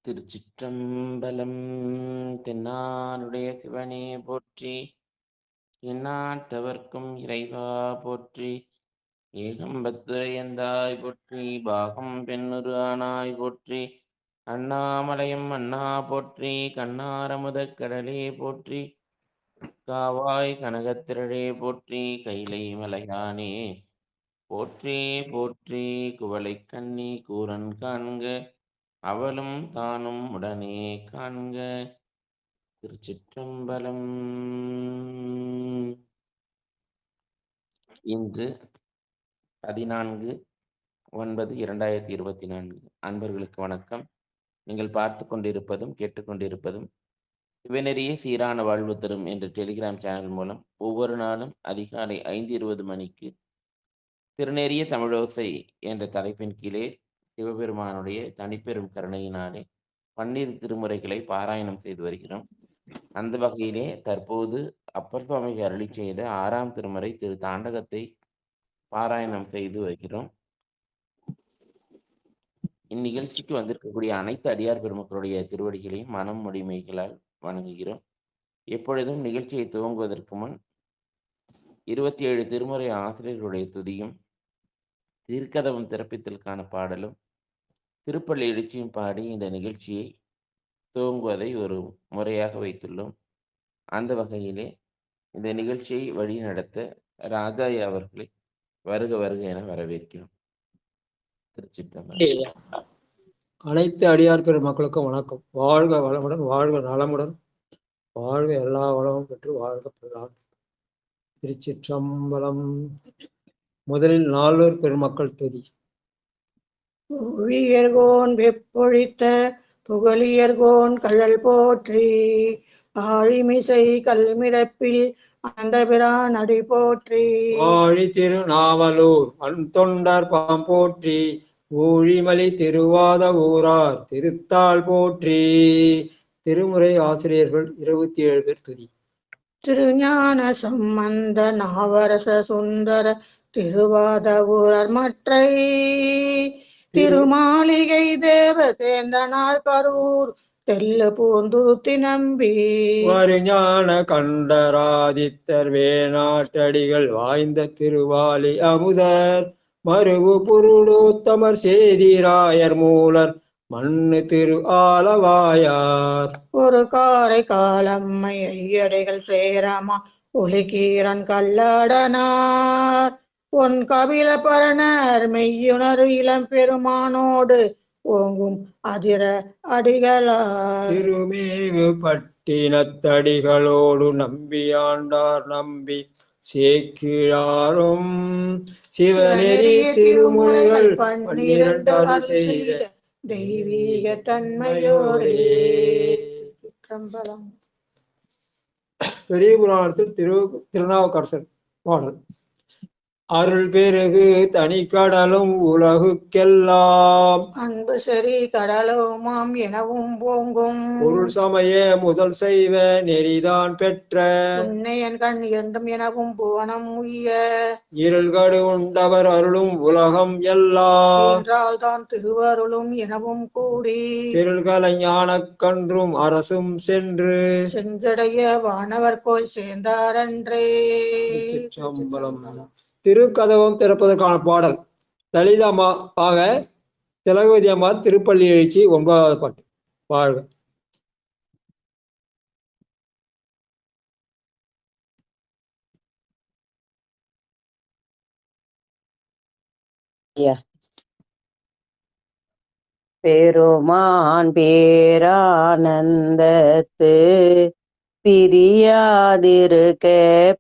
திருச்சிற்றம்பலம். தென்னாடுடைய சிவனே போற்றி, எந்நாட்டவர்க்கும் இறைவா போற்றி. ஏகம்பத்துரையந்தாய் போற்றி, பாகம் பெண்ணுரு ஆனாய் போற்றி. அண்ணாமலையம் அண்ணா போற்றி, கண்ணாரமுதக் கடலே போற்றி. காவாய் கனகத்திரளே போற்றி, கைலை மலையானே போற்றி போற்றி. குவளைக் கண்ணி கூரன் காண்க, அவளும் தானும் உடனே காண்க. திருச்சிற்றம்பலம். இன்று 14/9/2024. அன்பர்களுக்கு வணக்கம். நீங்கள் பார்த்து கொண்டிருப்பதும் கேட்டுக்கொண்டிருப்பதும் சிவநெறிய சீரான வாழ்வு தரும் என்ற டெலிகிராம் சேனல் மூலம் ஒவ்வொரு நாளும் அதிகாலை 5:20 மணிக்கு திருநெறிய தமிழோசை என்ற தலைப்பின் கீழே சிவபெருமானுடைய தனிப்பெரும் கருணையினாலே 12 திருமுறைகளை பாராயணம் செய்து வருகிறோம். அந்த வகையிலே தற்போது அப்பர் சுவாமிக்கு அருளி செய்த 6ஆம் திருமுறை திரு தாண்டகத்தை பாராயணம் செய்து வருகிறோம். இந்நிகழ்ச்சிக்கு வந்திருக்கக்கூடிய அனைத்து அடியார் பெருமக்களுடைய திருவடிகளையும் மனம் முடிமைகளால் வணங்குகிறோம். எப்பொழுதும் நிகழ்ச்சியை துவங்குவதற்கு முன் 27 திருமுறை ஆசிரியர்களுடைய துதியும், திருக்கதவம் திறப்பித்தலுக்கான பாடலும், திருப்பள்ளி எழுச்சியும் பாடி இந்த நிகழ்ச்சியை துவங்குவதை ஒரு முறையாக வைத்துள்ளோம். அந்த வகையிலே இந்த நிகழ்ச்சியை வழிநடத்த ராஜாயா அவர்களை வருக வருக என வரவேற்கிறோம். திருச்சிற்றம்பலம். அனைத்து அடியார் பெருமக்களுக்கும் வணக்கம். வாழ்க வளமுடன், வாழ்க நலமுடன், வாழ்க எல்லா வளமும் பெற்று வாழ்க பெறலாம். திருச்சிற்றம்பலம். முதலில் நால்வர் பெருமக்கள் துதி. புவியர்கோன் வெப்பொழித்த புகழியர்கோன் கழல் போற்றி, ஆழிமிசை கல்மிடப்பில் அந்தபிரான் அடி போற்றி. ஆழி திருநாவலூர் தொண்டர் பாம் போற்றி, ஊழிமலி திருவாத ஊரார் திருத்தாள் போற்றி. திருமுறை ஆசிரியர்கள் 27 பேர் துதி. திருஞான சம்பந்த நாவரச சுந்தர திருவாத ஊரர் மற்றை, திருமாளிகை தேவ சேந்தனார் கரூர் தெல்லு பூந்துருத்தி நம்பி, வருஞான கண்டராதித்தர் வேணாட்டடிகள் வாய்ந்த திருவாலி அமுதர் மருவு புருடோத்தமர் சேதிராயர் மூலர் மண்ணு திரு ஆலவாயார். ஒரு காரை காலம்மை ஐயடைகள் சேரமா ஒலிகீரன் கல்லடனார், பொன் கபில பரணர் மெய்யுணர் இளம் பெருமானோடு ஓங்கும் அதிர அடிகளார். திருமேவு பட்டினத்தடிகளோடு நம்பியாண்டார் நம்பி சேக்கிழாரும் சிவநெறி திருமுறைகள் 12 அருள் செய்த தெய்வீக தன்மையோடே. சிற்றம்பலம். பெரிய புராணத்தில் திருநாவுக்கரசர் பாடல். அருள் பெருகு தனி கடலும் உலகுக்கெல்லாம் அன்பு சரி கடலுமாம் எனவும் போங்கும், பொருள் சமய முதல் செய்வ நெறிதான் பெற்ற உன்னையன் கண் இருந்தும் எனவும் புவனம் உய்ய, இருள்கடு உண்டவர் அருளும் உலகம் எல்லாம் என்றால் தான் திருவருளும் எனவும் கூடி, திருள்கலை ஞானக் கன்றும் அரசும் சென்று செஞ்சடைய வானவர் கோயில் சேர்ந்தாரன்றே. சிற்றம்பலம். திருக்கதவம் திறப்பதற்கான பாடல். லலிதா ஆக திலகவதி அம்மார் திருப்பள்ளி எழுச்சி 9வது பாட்டு. வாழ்க. பெருமான் பேரானந்தத்து பிரியாதிருக்க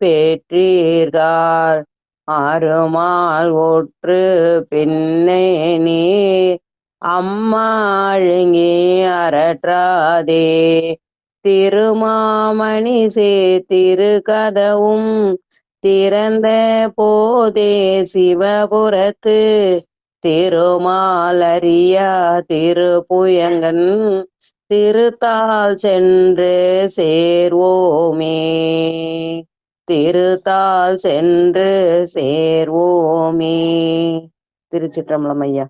பெற்றீர்கள், அருமால் ஒற்று பின்னை நீர் அம்மாழுங்கி அரற்றாதே. திருமாமணி திருக்கதவும் திறந்த போதே சிவபுரத்து திருமாலரியா திருப்புயங்கன் திருத்தாள் சென்று சேர்வோமே. திருத்தாள் சென்று சேர்வோமே. திருச்சிற்றம்பலம் ஐயா.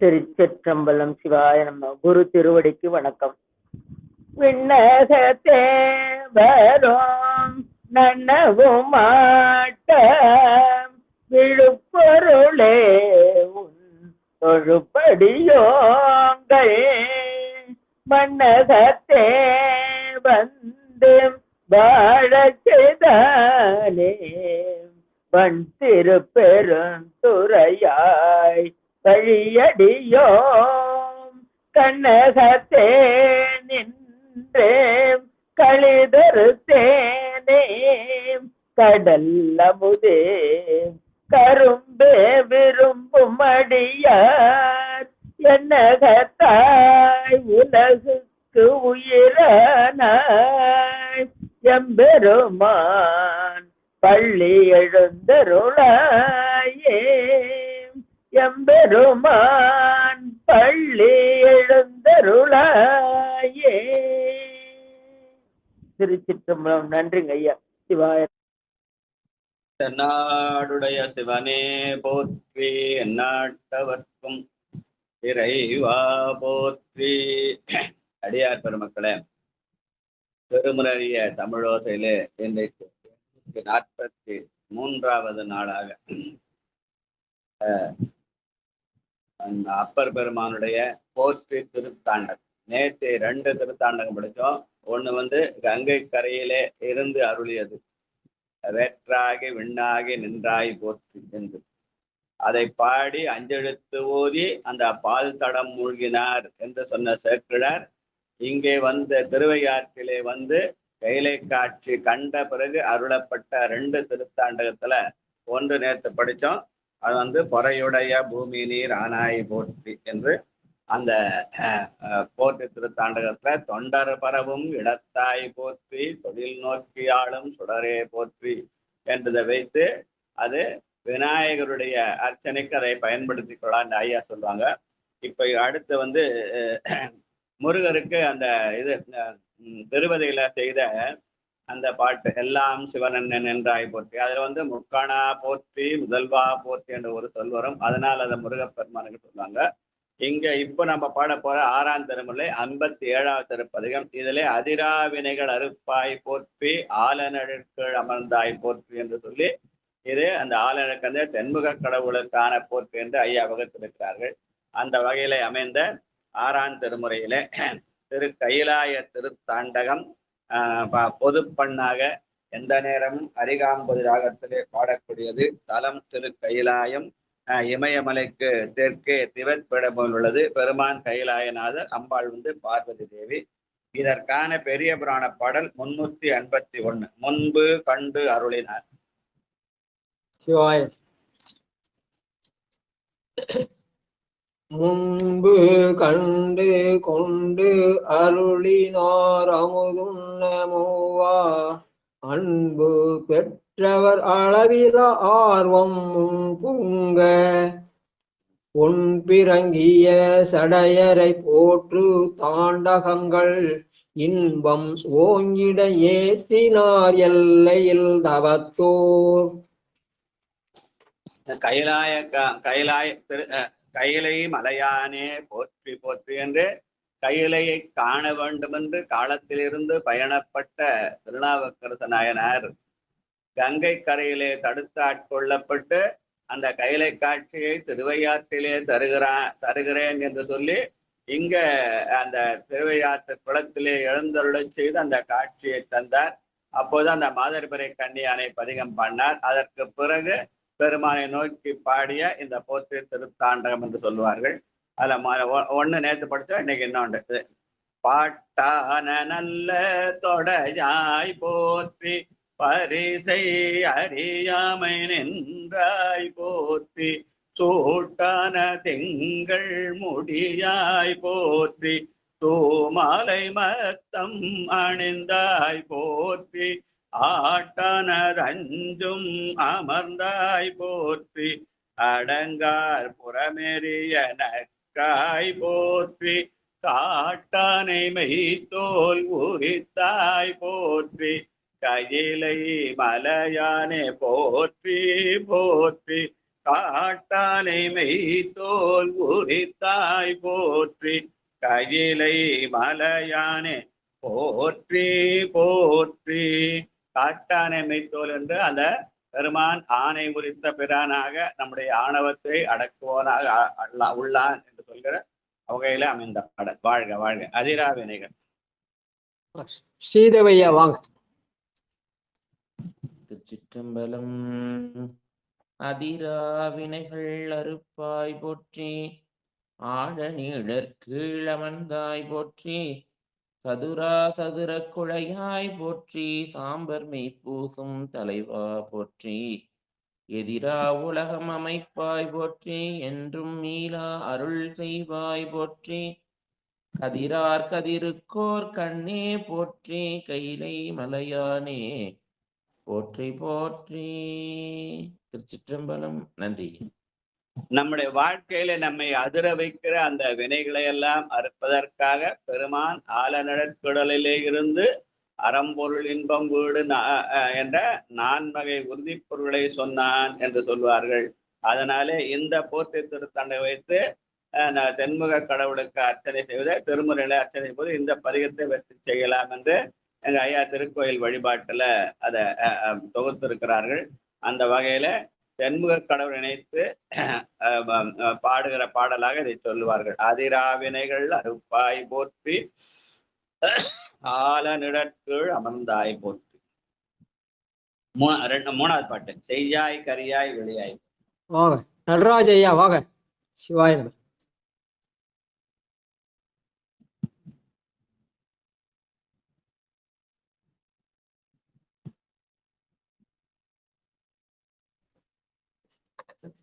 திருச்சிற்றம்பலம். சிவாய நம்ம. குரு திருவடிக்கு வணக்கம். விண்ணகத்தே வரும் நன்னவும் மாட்ட விழுப்பொருளே உன் தொழுப்படியோங்கள் மன்னகத்தே வந்து வாழச்செய்தானே வன் திருப்பெருந்துறையாய் வழியடியோம் கண்ணகத்தே நின்றேம் களிதறுத்தேனே கடல் அமுதே கரும்பே விரும்பும் அடியார் என்னகத்தாய் உலகுக்கு உயிரானாய் எம்பெருமான் பள்ளி எழுந்தருளாயே எம்பெருமான் பள்ளி எழுந்தருளாயே. திருச்சிற்றம்பலம். நன்றிங்க ஐயா. சிவாய. நாடுடைய சிவனே போற்றி, எந்நாட்டவர்க்கும் இறைவா போற்றி. அடியார் பெருமக்களே, பெருமுறைய தமிழோசையிலே இன்றைக்கு 43வது நாளாக அப்பர் பெருமானுடைய போற்றி திருத்தாண்டகம். நேற்று 2 திருத்தாண்டகம் படித்தோம். ஒண்ணு கங்கை கரையிலே இருந்து அருளியது, வேற்றாகி விண்ணாகி நின்றாய் போற்றி என்று. அதை பாடி 5 எழுத்து ஓதி அந்த பால் தடம் மூழ்கினார் என்று சொன்ன சேக்கிழார் இங்கே திருவையாற்றிலே கைலை காட்சி கண்ட பிறகு அருளப்பட்ட 2 திருத்தாண்டகத்துல ஒன்று நேற்று படித்தோம். அது பொறையுடைய பூமி நீர் ஆனாய் போற்றி என்று அந்த போற்றி திருத்தாண்டகத்துல தொண்டர் பரவும் இடத்தாய் போற்றி தொழில் நோக்கியாளும் சுடரே போற்றி என்றதை வைத்து அது விநாயகருடைய அர்ச்சனைக்கு அதை பயன்படுத்தி கொள்ளான்னு ஐயா சொல்லுவாங்க. இப்ப அடுத்து முருகருக்கு அந்த திருவதையில செய்த அந்த பாட்டு எல்லாம் சிவனன் என்றாய் போற்றி, அதுல முக்கானா போற்றி முதல்வா போற்றி என்ற ஒரு சொல் வரும். அதனால் அதை முருகப்பெருமானுக்கு சொல்லுவாங்க. இங்க இப்ப நம்ம பாட போற 6ஆம் திருமுறை 57வது திருப்பதிகம். இதிலே அதிரா வினைகள் அறுப்பாய் போற்றி ஆலனழுக்கள் அமர்ந்தாய் போற்றி என்று சொல்லி இது அந்த ஆலனுக்கு தென்முக கடவுளுக்கான போற்றி என்று ஐயா வகுத்திருக்கிறார்கள். அந்த வகையில அமைந்த 6ஆம் திருமுறையிலே திரு கைலாய திருத்தாண்டகம் பொதுப்பண்ணாக எந்த நேரமும் அரிகாம்பது ராகத்திலே பாடக்கூடியது. தலம் திரு கைலாயம், இமயமலைக்கு தெற்கே திவத்பீடமும் உள்ளது. பெருமான் கைலாயநாதர், அம்பாள் பார்வதி தேவி. இதற்கான பெரிய புராண பாடல் 351. முன்பு கண்டு அருளினார். சிவாய. முன்பு கண்டு கொண்டு அருளினார் அமுதுன்னமுவா அன்பு பெற்றவர் அளவில ஆர்வம் பொங்க பொன் பிறங்கிய சடையரை போற்று தாண்டகங்கள் இன்பம் ஓங்கிட ஏத்தினார் எல்லையில் தவத்தோர். கையிலை மலையானே போற்றி போற்றி என்று கையிலையை காண வேண்டும் என்று காலத்திலிருந்து பயணப்பட்ட திருநாவுக்கரசு நாயனார் கங்கை கரையிலே தடுத்து ஆட்கொள்ளப்பட்டு அந்த கைலை காட்சியை திருவையாற்றிலே தருகிறேன் என்று சொல்லி இங்க அந்த திருவையாற்று குளத்திலே எழுந்தருளச் செய்து அந்த காட்சியை தந்தார். அப்போது அந்த மாதர்பிறை கன்னியானை பதிகம் பாடினார். அதற்கு பிறகு பெருமானை நோக்கி பாடிய இந்த போற்றி திருத்தாண்டகம் என்று சொல்லுவார்கள். அதுல ஒண்ணு நேற்று படிச்சோம், இன்னைக்கு இன்னொன்று. பாட்டான நல்ல தொடையாய் போற்றி பரிசை அறியாமை நின்றாய் போற்றி சூட்டான திங்கள் முடியாய் போற்றி தூமாலை மத்தம் அணிந்தாய் போற்றி ஆட்டானதஞ்சும் அமர்ந்தாய் போற்றி அடங்கார் புறமெறிய நக்காய் போற்றி காட்டானை மெய்த்தோல் உரித்தாய் போற்றி கையிலை மலையானே போற்றி போற்றி காட்டானை மெய்தோல் உரித்தாய் போற்றி, கையிலை மலையானே போற்றி போற்றி. காட்டானை மெய்தோல் என்று அந்த பெருமான் ஆணை உரித்த பிரானாக நம்முடைய ஆணவத்தை அடக்குவோனாக உள்ளான் என்று சொல்கிற வகையில அமைந்த பாடல். வாழ்க வாழ்க. அதிராவினைகள். ஸ்ரீதேவையா வாங்க. திருச்சிற்றம்பலம். அதிராவினைகள் அறுப்பாய் போற்றி, ஆழ நீழற் கீழமர்ந்தாய் போற்றி, சதுரா சதுர குழையாய் போற்றி, சாம்பர் மெய் பூசும் தலைவா போற்றி, எதிரா உலகம் அமைப்பாய் போற்றி, என்றும் மீளா அருள் செய்வாய் போற்றி, கதிரார் கதிருக்கோர் கண்ணே போற்றி, கைலை மலையானே போற்றி போற்றி. திருச்சிற்றம்பலம். நன்றி. நம்முடைய வாழ்க்கையில நம்மை அதிர வைக்கிற அந்த வினைகளை எல்லாம் அறுப்பதற்காக பெருமான் ஆலநடற்குடலிலே இருந்து அறம்பொருள் இன்பம் வீடு என்ற 4 வகை உறுதிப் பொருளை சொன்னான் என்று சொல்வார்கள். அதனாலே இந்த போற்றி திருத்தண்டை வைத்து தென்முக கடவுளுக்கு அர்ச்சனை செய்வதை, திருமுறையில அர்ச்சனை போது இந்த பதிகத்தை வெற்றி செய்யலாம் என்று எங்க ஐயா திருக்கோயில் வழிபாட்டுல அதை தொகுத்திருக்கிறார்கள். அந்த வகையில தென்முக கடவுள் இணைத்து பாடுகிற பாடலாக இதை சொல்லுவார்கள். அதிராவினைகள் அறுப்பாய் போற்றி, ஆலநிழற்கீழ் அமர்ந்தாய் போற்றி. 3வது பாட்டு செய்யாய் கரியாய் வெளியாய். வாங்க நடராஜ ஐயா வாங்க. சிவாய நம.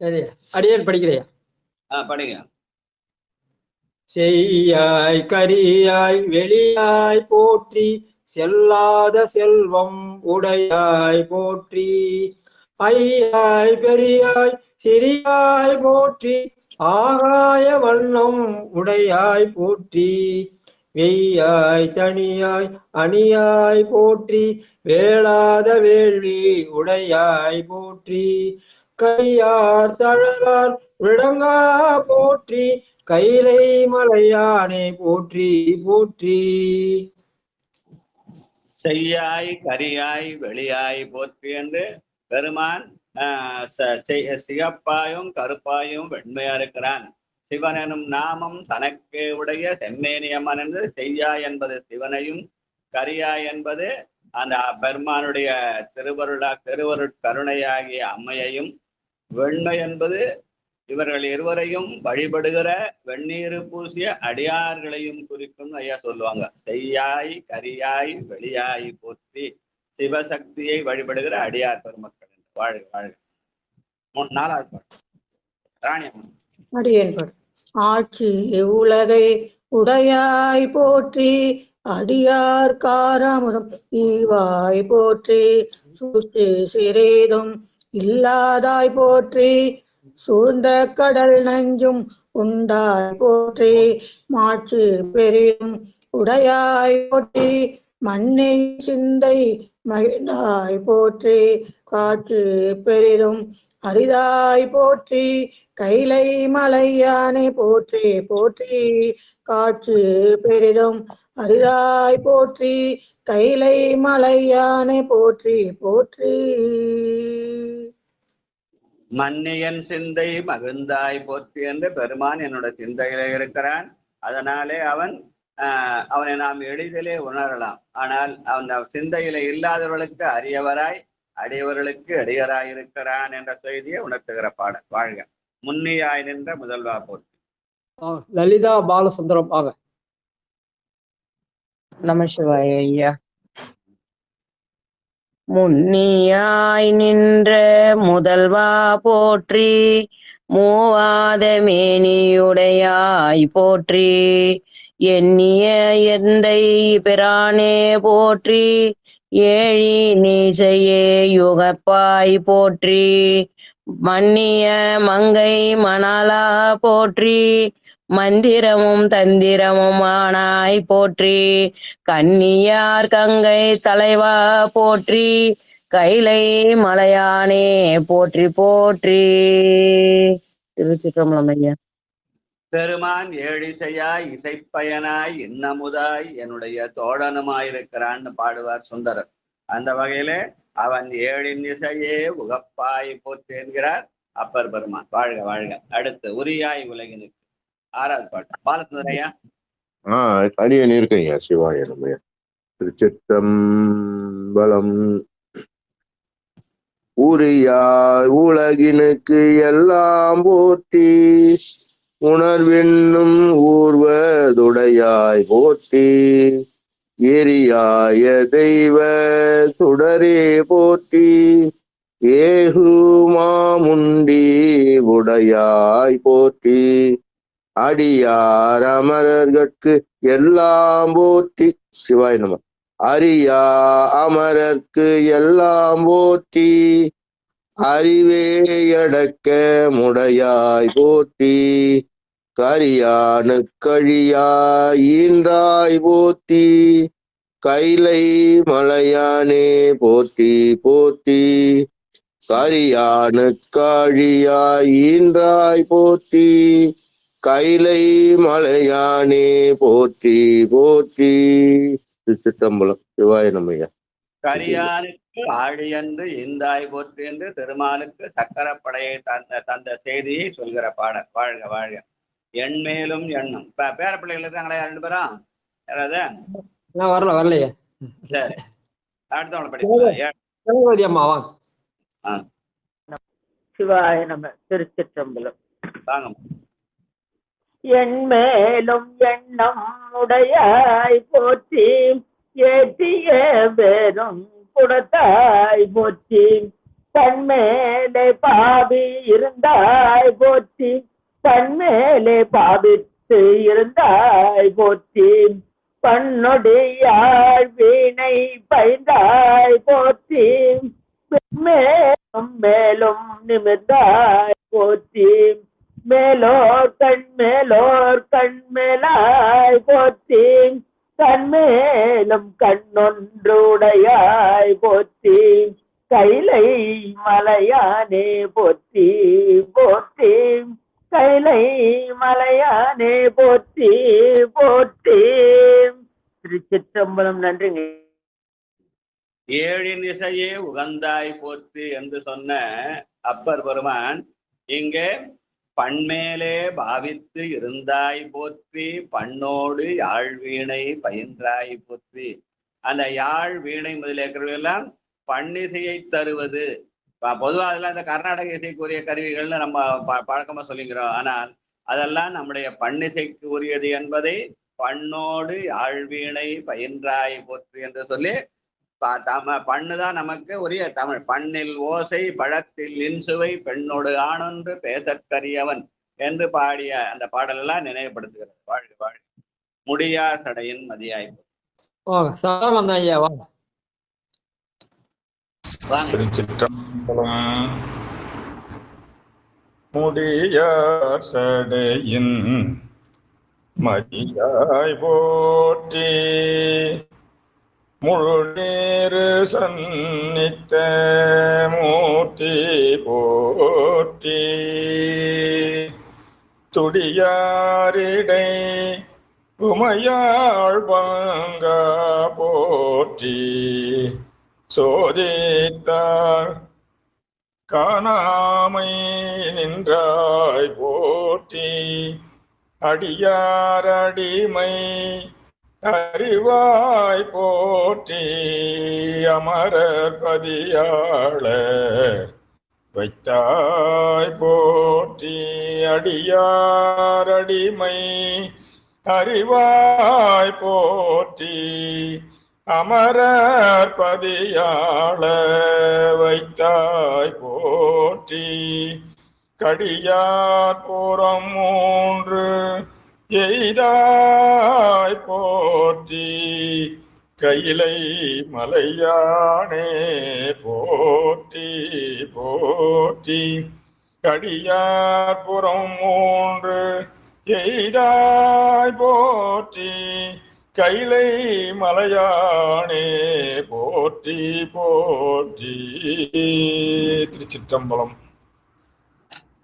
சரி, அடியேன் படிக்கிறையா? படிங்க. செய்யாய் கரியாய் வெளியாய் போற்றி, செல்லாத செல்வம் உடையாய் போற்றி, ஐயாய் பெரியாய் சிறியாய் போற்றி, ஆகாய வண்ணம் உடையாய் போற்றி, வெய்யாய் தனியாய் அணியாய் போற்றி, வேளாத வேள்வி உடையாய் போற்றி, கையார் தழலார் விடங்கா போற்றி, கைலை மலையானே போற்றி போற்றி. செய்யாய் கரியாய் வெளியாய் போற்றி என்று பெருமான் சிகப்பாயும் கருப்பாயும் வெண்மையா இருக்கிறான். சிவன் எனும் நாமம் தனக்கே உடைய செம்மேனியம்மன் என்று செய்யாய் என்பது சிவனையும், கரியாய் என்பது அந்த பெருமானுடைய திருவருட்கருணையாகிய அம்மையையும், வெண்மை என்பது இவர்கள் இருவரையும் வழிபடுகிற வெந்நீர் பூசிய அடியார்களையும் குறிக்கும் ஐயா சொல்லுவாங்க. செய்யாய் கரியாய் வெளியாய் போற்றி, சிவசக்தியை வழிபடுகிற அடியார் பெருமக்கள் என்று. வாழ்க வாழ்க. 4வது பாட்டு ராணியம்மன். அடியேன் பாடு. ஆட்சி உலகை உடையாய் போற்றி, அடியார் காரமுதம் ஈவாய் போற்றி, சூழ்ச்சி சிறிதும் இல்லாதாய் போற்றி, சூழ்ந்த கடல் நஞ்சும் உண்டாய் போற்றி, மாட்சி பெரிதும் உடையாய் போற்றி, மண்ணை சிந்தை மகிழ்ந்தாய் போற்றி, காட்சி பெரிதும் அரிதாய் போற்றி, கைலை மலையானே போற்றி போற்றி, காட்சி பெரிதும் அரிதாய் போற்றி, கைலை மலையானே போற்றி போற்றி. மன்னியன் சிந்தை மகிழ்ந்தாய் போற்றி என்று பெருமான் என்னோட சிந்தையில இருக்கிறான். அதனாலே அவனை நாம் எளிதிலே உணரலாம். ஆனால் அந்த சிந்தையில இல்லாதவர்களுக்கு அரியவராய், அடியவர்களுக்கு எளியராய் இருக்கிறான் என்ற செய்தியை உணர்த்துகிற பாடல். வாழ்க. முன்னியாய் நின்ற முதல்வா போற்றி. லலிதா பாலசுந்தரம் வாங்க. நம சிவாய ஐயா. முன்னியாய் நின்ற முதல்வா போற்றி, மூவாத மேனியுடையாய் போற்றி, எண்ணிய எந்தை பிரானே போற்றி, ஏழி நீசையே யுகப்பாய் போற்றி, மன்னிய மங்கை மணாலா போற்றி, மந்திரமும் தந்திரமும் ஆனாய் போற்றி, கன்னியார் கங்கை தலைவா போற்றி, கைலை மலையானே போற்றி போற்றி. திருச்சிற்றம்பலம் ஐயா. பெருமான் ஏழிசையாய் இசைப்பயனாய் இன்னமுதாய் என்னுடைய தோழனுமாயிருக்கிறான்னு பாடுவார் சுந்தரர். அந்த வகையில அவன் ஏழின் இசையே உகப்பாய் போற்றி என்கிறார் அப்பர் பெருமான். வாழ்க வாழ்க. அடுத்து உரியாய் உலகினுக்கு 6வது பாட்டு பாலச்சந்திரையா. அடியன் இருக்கையா. சிவாய நம. திருச்சிற்றம்பலம். உரியாய் உலகினுக்கு எல்லாம் போற்றி, உணர்வென்னும் ஊர்வதுடையாய் போற்றி, எரியாய தெய்வ சுடரே போற்றி, ஏகுமாமுண்டி உடையாய் போற்றி, அடியார் அமரர்கட்கு எல்லாம் போற்றி. சிவாய நம. அரியா அமரர்க்கு எல்லாம் போற்றி, அறிவேயடக்க முடையாய் போற்றி, கரியானு கழியாய் ஈன்றாய் போற்றி, கைலை மலையானே போற்றி போற்றி, கரியானு கழியாய் ஈன்றாய் போற்றி, கைலை மலையானே போற்றி போற்றி. திருச்சிற்றம்பலம். சிவாய நமய்யா. கரியானுக்கு ஆழியன்று இந்தாய் போற்றி என்று திருமாலுக்கு சக்கரப்படையை தந்த செய்தியை சொல்கிற பாடல். வாழ்க வாழ்க. எண்மேலும் எண்ணம். பேர பிள்ளைகள் இருக்காங்களா 2 பேரும்? யாராவது? வரலையே. சரி, அடுத்தவங்களை படிக்கலாம். அம்மா வாங்க. சிவாய நம. திருச்சிற்றம்பலம். வாங்க. என்மேலும் எண்ணம் உடையாய் போற்றி, ஏற்றிய பெரும் குடத்தாய் போற்றி, தன்மேலே பாவி இருந்தாய் போற்றி, தன்மேலே பாவித்து இருந்தாய் போற்றி, பன்னொடியாய் வீணை பைந்தாய் போற்றி, மேலும் மேலும் நிமிர்ந்தாய் போற்றி, மேலோர் கண்மேலாய் போற்றி, கண்மேலும் கண்ணொன்றுடையாய் போற்றி, கைலை மலையானே போற்றி போற்றி, கைலை மலையானே போற்றி போற்றி. திருச்சிற்றம்பலம். நன்றிங்க. ஏழின் இசையே உகந்தாய் போற்றி என்று சொன்ன அப்பர் பெருமான் இங்கே பண்மேலே பாவித்து இருந்தாய் போற்றி, பண்ணோடு யாழ் வீணை பயின்றாய் போற்றி. அந்த யாழ் வீணை முதலியெல்லாம் பண்ணிசையை தருவது. பொதுவாக அதெல்லாம் இந்த கர்நாடக இசைக்குரிய கருவிகள்னு நம்ம பழக்கமா சொல்லிக்கிறோம். ஆனால் அதெல்லாம் நம்முடைய பண்ணிசைக்கு உரியது என்பதை பண்ணோடு யாழ் வீணை பயின்றாய் போற்றி என்று சொல்லி பண்ணுதான் நமக்கு உரிய தமிழ். பண்ணில் ஓசை பழத்தில் இன்சுவை பெண்ணோடு ஆனொன்று பேசற்கரியவன் என்று பாடிய அந்த பாடலெல்லாம் நினைவுபடுத்துகிறது. வாழ்க வாழ்க. முடியா சடையின் மதியாய்ப்பு. முடியார் சடையின் மதியாய் போற்றி, முழு நேரு சன்னித்த மூர்த்தி போற்றி, துடியாரிடை உமையாள் பங்கா போற்றி, சோதித்தார் காணாமை நின்றாய் போற்றி, அடியார் அடிமை அறிவாய் போற்றி, அமரர் பதியாள வைத்தாய் போற்றி, அடியார் அடிமை அறிவாய் போற்றி, அமரர் பதியாள வைத்தாய் போற்றி, கடியார் புறம் 3 எய்தாய் போற்றி, கையிலை மலையானே போற்றி போற்றி, கடியார் புறம் 3 எய்தாய் போற்றி, கைலை மலையானே போற்றி போற்றி. திருச்சிற்றம்பலம்.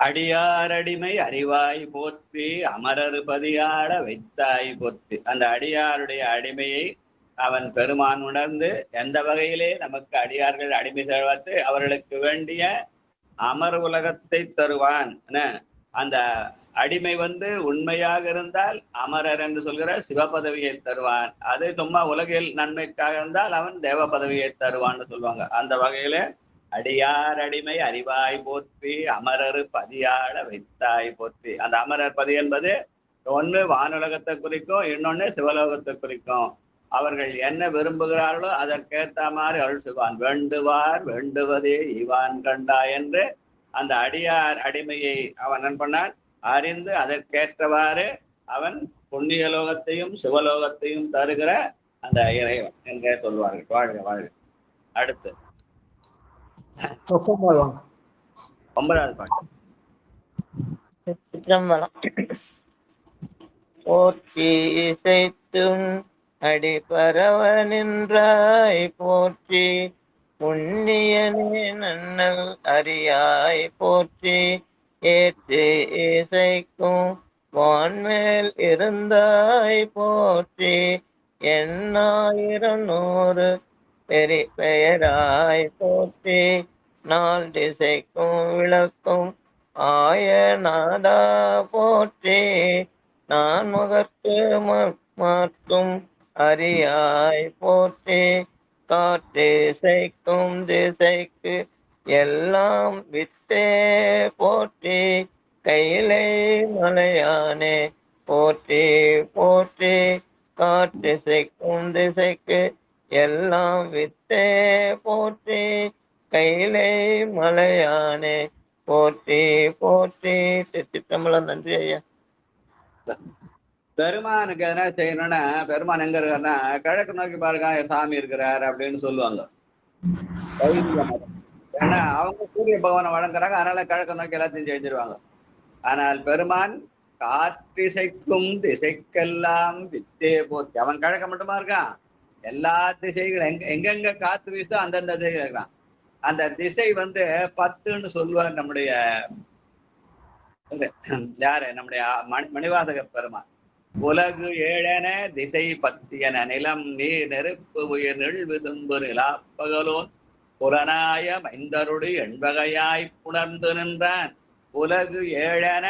அடியார் அடிமை அறிவாய் போற்றி அமரர் பதியாட வைத்தாய் போற்றி. அந்த அடியாருடைய அடிமையை அவன் பெருமான் உணர்ந்து எந்த வகையிலே நமக்கு அடியார்கள் அடிமை செய்வது அவர்களுக்கு வேண்டிய அமர் உலகத்தை தருவான். அந்த அடிமை உண்மையாக இருந்தால் அமரர் என்று சொல்கிற சிவபதவியை தருவான். அது சும்மா உலகில் நன்மைக்காக இருந்தால் அவன் தேவ பதவியை தருவான்னு சொல்லுவாங்க. அந்த வகையில அடியார் அடிமை அறிவாய் போற்றி அமரர் பதியாட வைத்தாய் போற்றி. அந்த அமரர் பதி என்பது ஒன்று வானுலகத்தை குறிக்கும், இன்னொன்னு சிவலோகத்தை குறிக்கும். அவர்கள் என்ன விரும்புகிறார்களோ அதற்கேற்ற மாதிரி அருள் செய்வான். வேண்டுவார் வேண்டுவதே ஈவான் கண்டா என்று அந்த அடியார் அடிமையை அவன் நண்பனான் அறிந்து அதற்கேற்றவாறு அவன் புண்ணிய லோகத்தையும் சிவலோகத்தையும் தருகிற அந்த இறைவன் என்றே சொல்வார்கள். வாழ்க வாழ்க. அடுத்து 9வது பாட்டு. சிற்றம்பலம். போற்றி இசைத்துன் அடிபரவ நின்றாய் போற்றி புண்ணியனே நன்னல் அறியாய் போற்றி ஏற்றி இசைக்கும் வான்மேல் இருந்தாய் போற்றி எண்ணாயிரம் நூறு பெயராய் போற்றி நாள் திசைக்கும் விளக்கும் ஆயநாதா போற்றி நான் முகத்து மாற்றும் அறியாய் போற்றி காற்றிசைக்கும் திசைக்கு எல்லாம் வித்தே போற்றி கையிலை மலையானே போற்றி போற்றி காற்றிசைக்கும் திசைக்கு எல்லாம் வித்தே போற்றி கையிலை மலையானே போற்றி போற்றி. திருச்சிற்றம்பலம். நன்றி ஐயா. பெருமானுக்கு எதனா செய்யணும்னா பெருமான் எங்க இருக்காருன்னா கிழக்கு நோக்கி பாருங்க சாமி இருக்கிறார் அப்படின்னு சொல்லுவாங்க. ஏன்னா அவங்க சூரிய பகவானை வழங்குறாங்க, அதனால கிழக்கு நோக்கி எல்லாத்தையும் செஞ்சிருவாங்க. ஆனால் பெருமான் காற்றிசைக்கும் திசைக்கெல்லாம் வித்தே போற்றி. அவன் கிழக்க மட்டுமா இருக்கான், எல்லா திசைகளும் எங்கெங்க காத்து வீசோ அந்தந்த திசைகள் இருக்கான். அந்த திசை 10ன்னு சொல்லுவார் நம்முடைய யாரு, நம்முடைய மணிவாசக பெருமான். உலகு ஏழென திசை 10 என நிலம் நீர் நெருப்பு உயிர் நெல் விசும்பு நிலாப்பகலோன் புலனாய மைந்தருடு எண்வகையாய் புணர்ந்து நின்றான். உலகு ஏழென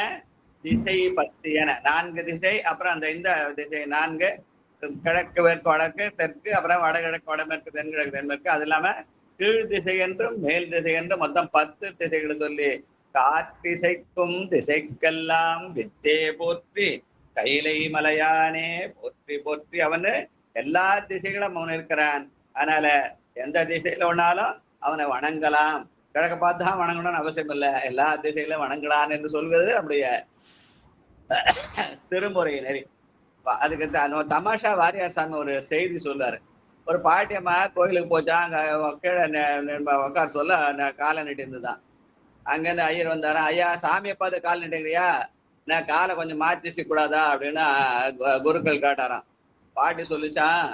திசை 10 என 4 திசை, அப்புறம் அந்த இந்த திசை 4 கிழக்கு மேற்கு வடக்கு தெற்கு, அப்புறம் வடகிழக்கு வடமேற்கு தென்கிழக்கு தென்மேற்கு, அது இல்லாம கீழ் திசை என்றும் மேல் திசை என்றும் மொத்தம் 10 திசைகளை சொல்லி காற்றிசைக்கும் திசைக்கெல்லாம் வித்தே போற்றி கைலை மலையானே போற்றி போற்றி. அவனு எல்லா திசைகளும் அவன் இருக்கிறான். அதனால எந்த திசையில ஒன்னாலும் அவனை வணங்கலாம். கிழக்க பார்த்து தான் வணங்கணும்னு அவசியம் இல்லை, எல்லா திசையிலும் வணங்கலாம் என்று சொல்வது நம்முடைய திருமுறை நெறி. அதுக்கு தமாஷா வாரியார் சாமி ஒரு செய்தி சொல்றாரு. ஒரு பாட்டியம்மா கோயிலுக்கு போச்சா, அங்க கீழே உட்கார சொல்ல காலை நீட்டி இருந்துதான். அங்கேருந்து ஐயர் வந்தாரா, ஐயா சாமியை பார்த்து கால் நீட்டுங்கிறியா, நான் காலை கொஞ்சம் மாற்றிச்சு கூடாதா அப்படின்னு குருக்கள் கேட்டாராம். பாட்டி சொல்லிச்சான்,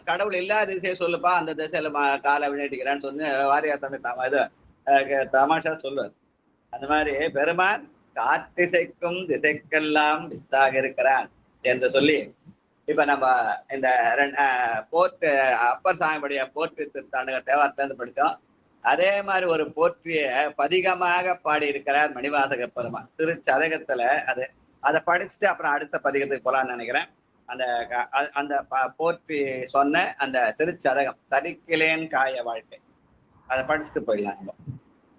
கடவுள் இல்லாத திசையை சொல்லுப்பா, அந்த திசையில காலை நீட்டிக்கிறேன்னு சொன்னு வாரியார் சாமி தமாஷா சொல்லுவார். அந்த மாதிரி பெருமான் காற்றிசைக்கும் திசைக்கெல்லாம் வித்தாக இருக்கிறான் என்று சொல்லி இப்ப நம்ம இந்த போற்று அப்பர் சாமியுடைய போற்றி திருத்தாண்டக தேவாரத்திலிருந்து படித்தோம். அதே மாதிரி ஒரு போற்றிய பதிகமாக பாடி இருக்கிறார் மணிவாசக பெருமான் திருச்சதகத்துல. அதை படிச்சுட்டு அப்புறம் அடுத்த பதிகத்துக்கு போலான்னு நினைக்கிறேன். அந்த போற்றி சொன்ன அந்த திருச்சதகம் தரிக்கிலேன் காய வாழ்க்கை, அதை படிச்சுட்டு போயிடலாம்.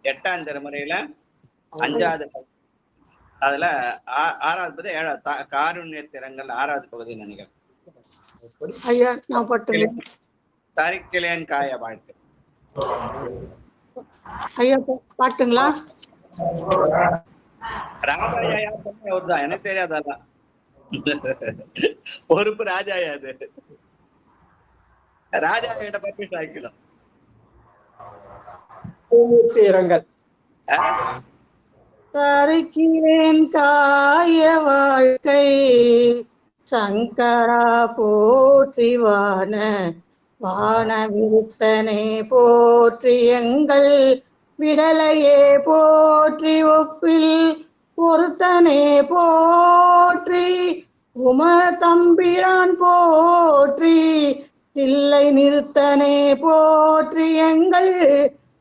8ஆம் திருமுறையில 5வது, அதுல 6வது பகுதி 7வது காருண்ய திறங்கள் 6வது பகுதி நினைக்கிறேன். ஐயா நான் பட்டுங்க. தரிக்கிலேன் காய வாழ்க்கை ஐயா பாட்டுங்களா? ராஜாயா அவர்தான், எனக்கு தெரியாதான். பொறுப்பு ராஜாயா, அது ராஜா கிட்ட பற்றி சாய்க்கணும். தரிக்கிறேன் காய வாழ்க்கை சங்கரா போற்றி வானவிருத்தனே போற்றி எங்கள் விடலையே போற்றி ஒப்பில் ஒருத்தனே போற்றி உம தம்பிரான் போற்றி தில்லை நிறுத்தனே போற்றி எங்கள்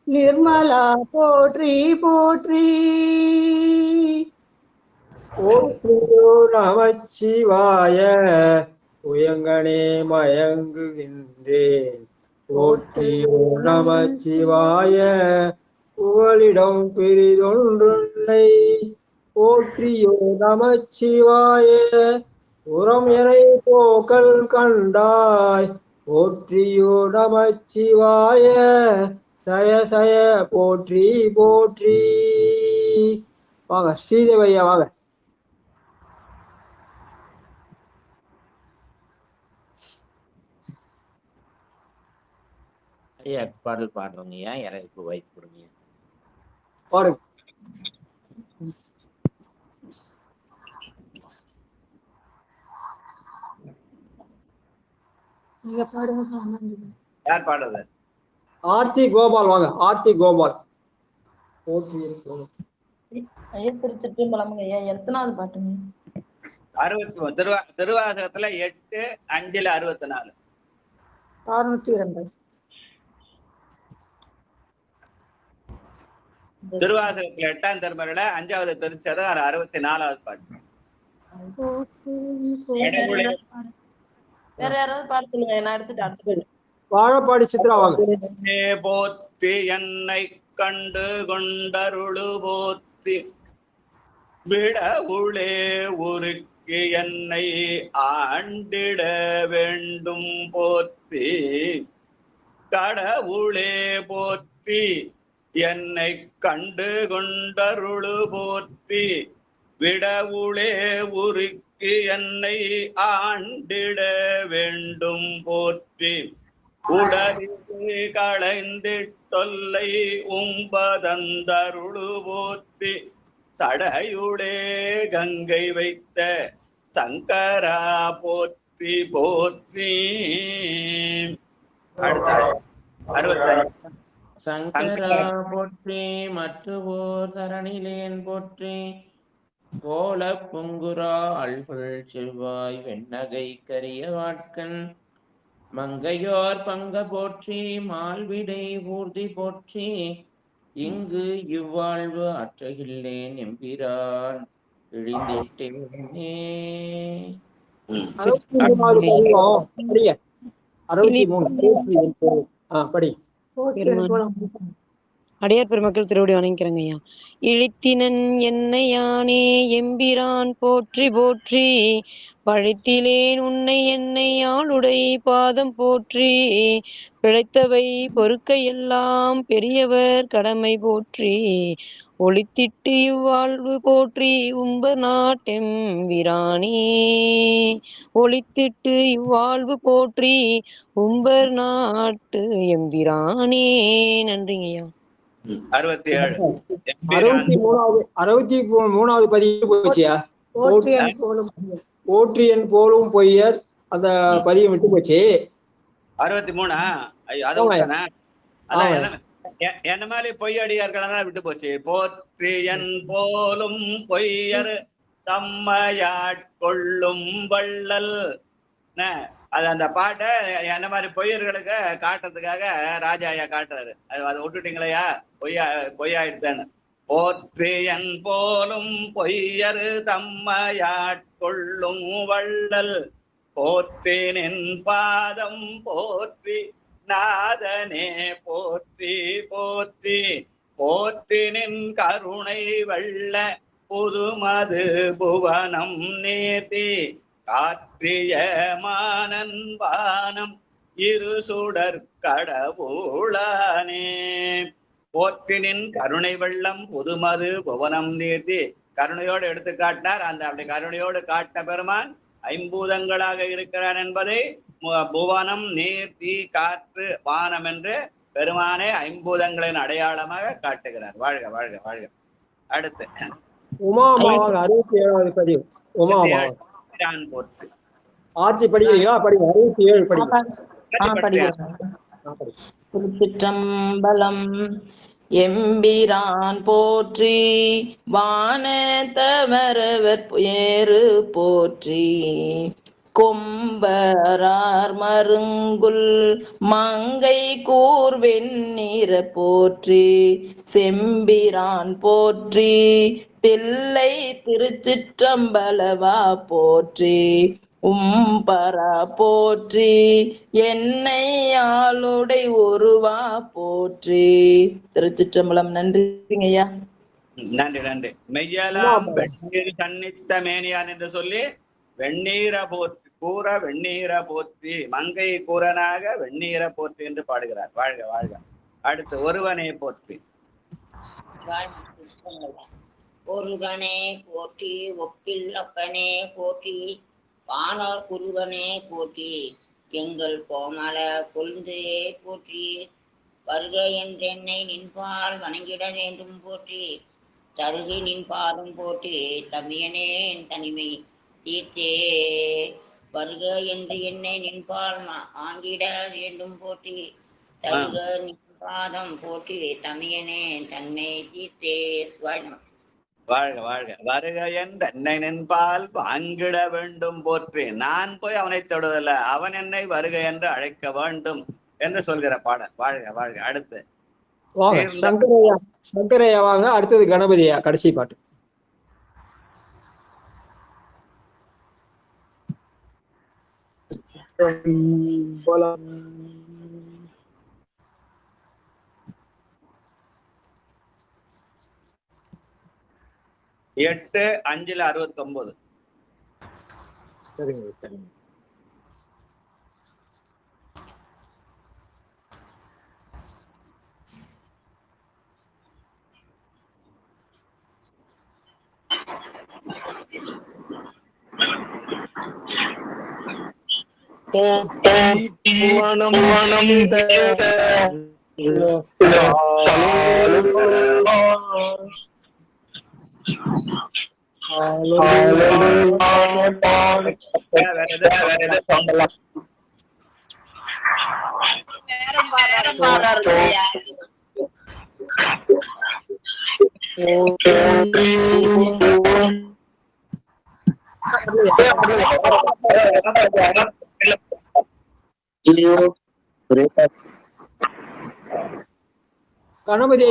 நிர்மலா போற்றி போற்றி. போற்றியோ நமச்சிவாய உயங்கனே மயங்குகின்றேன். போற்றியோ நமச்சிவாய புகலிடம் பெரிதொன்றில்லை. போற்றியோ நமச்சிவாய உரம் எனை போக்கல் கண்டாய். போற்றியோ நமச்சிவாய சய சய போற்றி போற்றி. வாங்க ஸ்ரீதேவையா வாங்க. ஐயா பாடல் பாடுறோங்க ஐயா, எனக்கு வாய்ப்பு கொடுங்க. பாருங்க. யார் பாடுறது? ஆர்த்தி கோபால் வாங்க. ஆர்த்தி கோபால். போற்றி ஐயா திருச்சிற்றம்பலம் ஐயா. எத்தனாவது பாட்டுங்க? 60 திருவாசகத்துல 8, 5ல் 64. 602. திருவாசகத்துல 8ஆம் திருமுறையில 5வது திருச்சதம் 64வது பாட்டு. வேற யாராவது பாட சொல்லுங்க, நான் எடுத்துட்டு அடுத்து. வாழப்பாடி சித்ரா வாங்க. போற்றி என்னை கண்டு கொண்டருளு போற்றி விட உளே உருக்கு என்னை ஆண்டிட வேண்டும் போற்றி கடவுளே போற்றி என்னை கண்டு கொண்டருளு போற்றி விடவுளே உருக்கு என்னை ஆண்டிட வேண்டும் போற்றி உடலிலே களைந்திட்டொல்லை உம்பதந்தருளு போற்றி தடையுளே கங்கை வைத்த சங்கரா போற்றி போற்றி. அடுத்த 65. சங்கரா போற்றி மற்றுவோர் சரணிலேன் போற்றி கோல பொங்குரா அல்குள் செவ்வாய் வெண்ணகை கரிய வாட்கண் மங்கையோர் பங்க போற்றி மால்விடை ஊர்தி போற்றி இங்கு இவ்வாழ்வு அற்றகில்லேன் எம்பிரான் இழிந்திட்டேனே. 63. அடியார் பெருமக்கள் திருவடி வணங்கிறேங்க ஐயா. இழித்தினன் என்னை யானே எம்பிரான் போற்றி போற்றி பழித்திலேன் உன்னை என்னை ஆளுடை பாதம் போற்றி பிழைத்தவை பொறுக்க எல்லாம் பெரியவர் கடமை போற்றி ஒளித்திட்டு இவ்வாழ்வு போற்றி உம்ப நாட்டெம் விரானே ஒளித்திட்டு இவ்வாழ்வு போற்றி உம்பர் நாட்டு எம்பிரானே. நன்றிங்க ஐயா. 67. 63வது பதிவு போச்சியா? போற்றியன் போலும் பொய்யர் அந்த பதிவு விட்டு போச்சு. 63. அதான் என்ன மாதிரி பொய்யடியார்கள் விட்டு போச்சு. போற்றியன் போலும் பொய்யர் தம்மையாட்கொள்ளும் வள்ளல். அது அந்த பாட்டை என்ன மாதிரி பொய்யர்களுக்கு காட்டுறதுக்காக ராஜாயா காட்டுறாரு. அதை விட்டுட்டீங்களையா? பொய்யாயிடுத்தான்னு. போற்றியன் போலும் பொய்யர் தம்மையாட்கொள்ளும் வள்ளல் போற்றினின் பாதம் போற்றி நாதனே போற்றி போற்றி போற்றினின் கருணை வெள்ள புதுமது புவனம் நேர்த்தி காற்றிய மானன் வானம் இரு சுடர் கடவுளானே. போற்றினின் கருணை வெள்ளம் புதுமது புவனம் நீர்த்தி கருணையோடு எடுத்து காட்டினார். அந்த அப்படி கருணையோடு காட்டின பெருமான் ஐம்பூதங்களாக இருக்கிறான் என்பதை புவனம் நீர் தீ காற்று வானம் என்று பெருமானே ஐம்பூதங்களின் அடையாளமாக காட்டுகிறார். வாழ்க வாழ்க வாழ்க. அடுத்து உமா 67வது பதிவு. உமா போற்றி ஆட்சி படிக்கிறீங்களா? படிங்க. 67 படிங்க. படிக்கிறேன். திருச்சிற்றம்பலம். எம்பிரான் போற்றி வானத்தமரவர் ஏறு போற்றி கொம்பரார் மருங்குல் மங்கை கூர்வெண்ணீர போற்றி செம்பிரான் போற்றி தில்லை திருச்சிற்றம்பலவா போற்றி உம்பரா போற்றி என்னை ஆளுடை ஒருவா போற்றி. திருச்சிற்றம்பலம். நன்றிங்க ஐயா. நன்றி நன்றி. மெய்யலாம் வெண்ணீர் சன்னித்த மேனியான் என்று சொல்லி வெண்ணீர போற்றி கூற வெண்ணீர போற்றி மங்கை கூறனாக வெண்ணீர போற்றி என்று பாடுகிறார். வாழ்க வாழ்க. அடுத்து ஒருவனை போற்றி. ஒருகனே போற்றி ஒப்பில்லப்பனே போற்றி வானோர் குருகனே போற்றி எங்கள் கோமல கொழுந்தே போற்றி வருக என்றென்னை நின்பால் வணங்கிட வேண்டும் போற்றி தருகி நின் பாதம் போற்றி தமியனே என் தனிமை தீர்த்தே வருக என்று என்னை நின்பால் வாங்கிட வேண்டும் போற்றி தருக நின் பாதம் போற்றி தமியனே தன்மை தீர்த்தே. வாழ்க வாழ்க. வருக என்று என்னை நின்பால் வாங்கிட வேண்டும் போற்றி. நான் போய் அவனை தொடுவதில்ல, அவன் என்னை வருக என்று அழைக்க வேண்டும் என்று சொல்கிற பாடல். வாழ்க வாழ்க. அடுத்து வாங்க சங்கரையா. சங்கரையா வாங்க. அடுத்தது கணபதியா. கடைசி பாட்டு. எட்டு 5/69. சரிங்க சரிங்க. கணபதி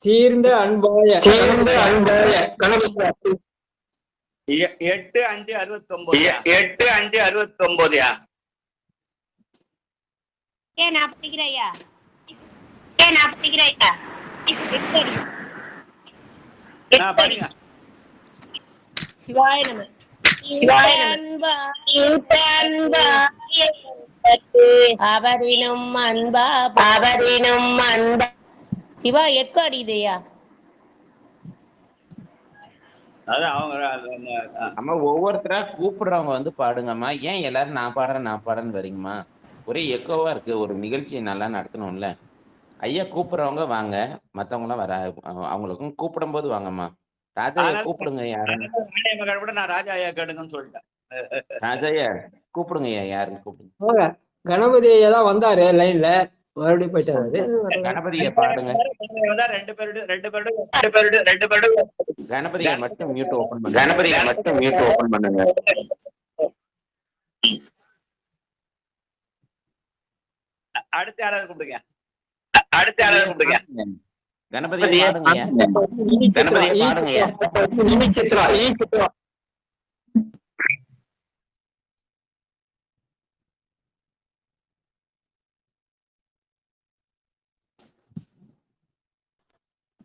தீர்ந்த அன்பாய 8/5/69. 8/5/69. நான் படிக்கிறேயா. படிங்க. சிவாய நம. அவரினும் அன்பா சிவா எப்ப அடிதையா. அம்மா ஒவ்வொருத்தரா கூப்பிடுறவங்க வந்து பாடுங்கம்மா. ஏன் எல்லாரும் நான் பாடுறேன்னு வரீங்கம்மா? ஒரே எக்கோவா இருக்கு. ஒரு நிகழ்ச்சியை நல்லா நடத்தணும்ல. ஐயா கூப்பிடுறவங்க வாங்க, மத்தவங்க வர அவங்களுக்கும் கூப்பிடும் போது வாங்கம்மா. ராஜாயா கூப்பிடுங்க. யாரும் நான் ராஜா ஐயா கேடுங்கன்னு சொல்லிட்டேன். ராஜாயா கூப்பிடுங்க. யாருன்னு கூப்பிடுங்க. கணபதி ஐயா தான் வந்தாரு லைன்ல, மறுபடியும் போயிட்டாரு. கணபதியை பாடுங்க. ரெண்டு பேரும் கணபதியை மட்டும் மியூட் ஓபன் பண்ணுங்க. அடுத்து யாராவது கூப்பிடுங்க. கணபதியை பாடுங்க.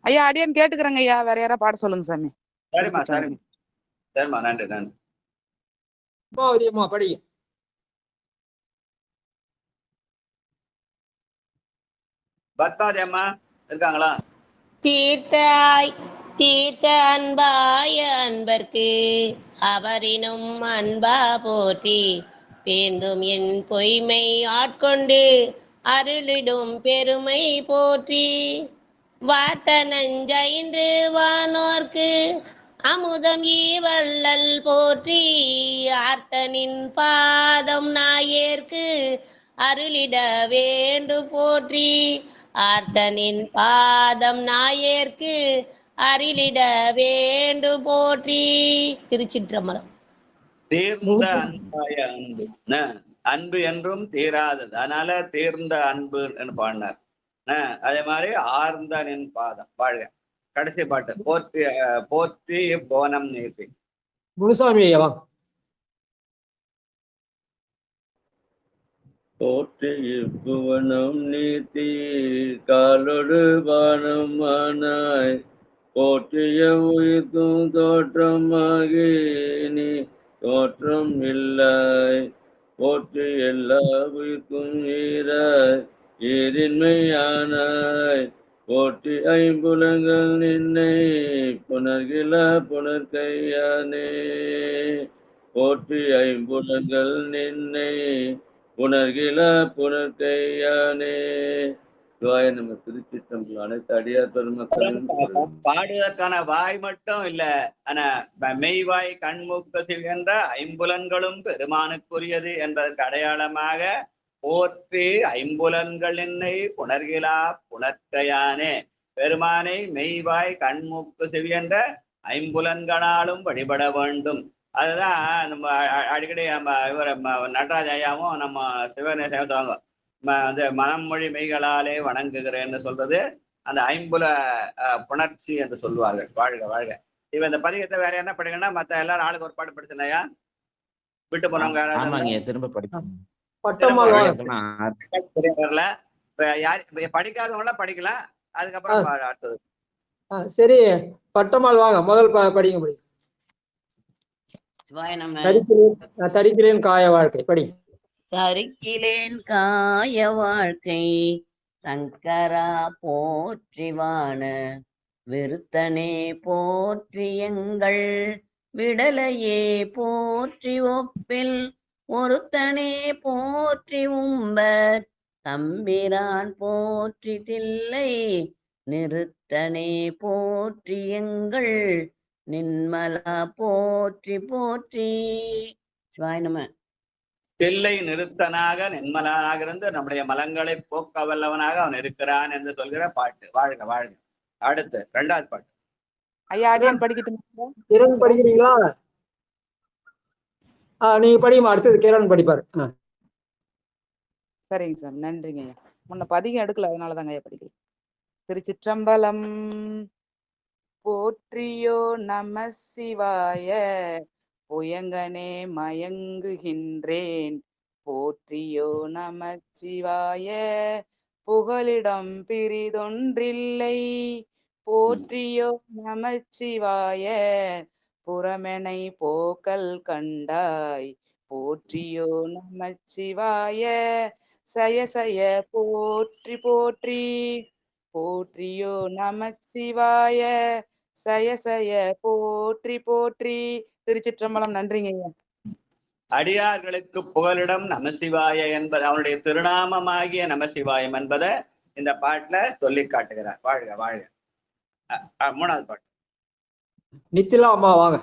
ஐயா அடியான் கேட்டுக்கிறேங்க ஐயா. வேற யாரா பாட சொல்லுங்க சாமி. சரிம்மா சரிம்மா சரிம்மா, நன்றி நன்றி. அம்மா படிங்க. பத்மாதி அம்மா இருக்காங்களா? தீர்த்த அன்பாய அன்பர்க்கு அவரினும் அன்பா போற்றி பேந்தும் என் பொய்மை ஆட்கொண்டு அருளிடும் பெருமை போற்றி வார்த்த நஞ்சைன்று வானோர்க்கு அமுதம் ஈவள்ளல் போற்றி ஆர்த்தனின் பாதம் நாயேற்கு அருளிட வேண்டு போற்றி ஆர்த்தனின் பாதம் நாயேற்கு அருளிட வேண்டு போற்றி. திருச்சிற்றம்பலம். தீர்ந்த அன்பாய அன்பு, அன்பு என்றும் தீராதது, அதனால தீர்ந்த அன்பு பாடினார். அதே மாதிரி ஆர்ந்த நின் பாதம் வாழ்க. கடைசி பாட்டு போற்றி போற்றி போனம் நீட்டி. முனுசாமி ஐயா போற்றி புவனம் நீத்தி காலொடு பானம் ஆனாய் போற்றிய உயிர்க்கும் தோற்றமாகி நீ தோற்றம் இல்லாய் போற்றி எல்லா உயிர்க்கும் ஈராய் ஈரின்மையானாய் போற்றி ஐம்புலங்கள் நின்னை புனர்கில புனர்கையானே போற்றி ஐம்புலங்கள் நின்னை புனர்கில புனர்கையானே. நம்ம திருச்சிற்றம்பலம். அனைத்து அடியார் பெருமக்களும் பாடுவதற்கான வாய் மட்டும் இல்ல, ஆனா மெய்வாய் கண்மூக்கு செல்கின்ற ஐம்புலன்களும் பெருமானுக்குரியது என்பதற்கு அடையாளமாக போற்றி ஐம்புலன்கள் என்னை புணர்கிலா புணர்க்கையானே. பெருமானை மெய்வாய் கண்மூக்கு செல்கின்ற ஐம்புலன்களாலும் வழிபட வேண்டும். அதுதான் நம்ம அடிக்கடி நம்ம இவர் நடராஜ ஐயாவும் நம்ம சிவனேசம் சொல்லுவாங்க, அந்த மனமொழி மெய்களாலே வணங்குகிறேன்னு சொல்றது அந்த ஐம்புல புணர்ச்சி என்று சொல்லுவார்கள். வாழ்க வாழ்க. இப்ப இந்த பதிகத்தை வேற என்ன படிக்கணும்னா மத்த எல்லாரும் ஆளுக்கு ஒரு பாட்டு படிச்சிருந்தாயா? விட்டு போனவங்க திரும்ப படிக்கணும். படிக்காதவங்கள படிக்கலாம். அதுக்கப்புறம் அடுத்தது சரி. பட்டம்மாள் வாங்க, முதல் படிங்க. தரிக்கிறேன் காய வாழ்க்கை படி. தரிக்கிலேன் காய வாழ்க்கை சங்கரா போற்றிவான விருத்தனே போற்றி எங்கள் விடலையே போற்றி ஒப்பில் ஒருத்தனே போற்றி உம்பர் தம்பிரான் போற்றி தில்லை நிறுத்தனே போற்றி எங்கள் நின்மலா போற்றி போற்றி. சிவாய நம. தில்லை நிறுத்தனாக நின்மலனாக இருந்து நம்முடைய மலங்களை போக்க வல்லவனாக அவன் இருக்கிறான் என்று சொல்கிற பாட்டு. வாழ்க வாழ்க. அடுத்து இரண்டாவது பாட்டு. ஐயா அடியான் படிக்கட்டும். கிரண் படிக்கிறீங்களா? நீங்க படியுமா? அடுத்தது கிரண் படிப்பாரு. சரிங்க சார், நன்றிங்க ஐயா. முன்ன பதிகம் எடுக்கல, அதனாலதாங்க ஐயா படிக்கல. திருச்சிற்றம்பலம். போற்றியோ நம சிவாய புயங்கனே மயங்குகின்றேன் போற்றியோ நம சிவாய புகலிடம் பிரிதொன்றில்லை போற்றியோ நம சிவாய புறமெனை போக்கல் கண்டாய் போற்றியோ நம சிவாய சயசய போற்றி போற்றி போற்றியோ நம சிவாய சயசய போற்றி போற்றி. திருச்சிற்றம்பலம். நன்றிங்க ஐயா. அடியார்களுக்கு புகலிடம் நமசிவாய என்பது அவனுடைய திருநாமமாகிய நமசிவாயம் என்பதை இந்த பாட்டுல சொல்லி காட்டுகிறார். வாழ்க வாழ்க. மூணாவது பாட்டு. நித்திலா அம்மா வாங்க.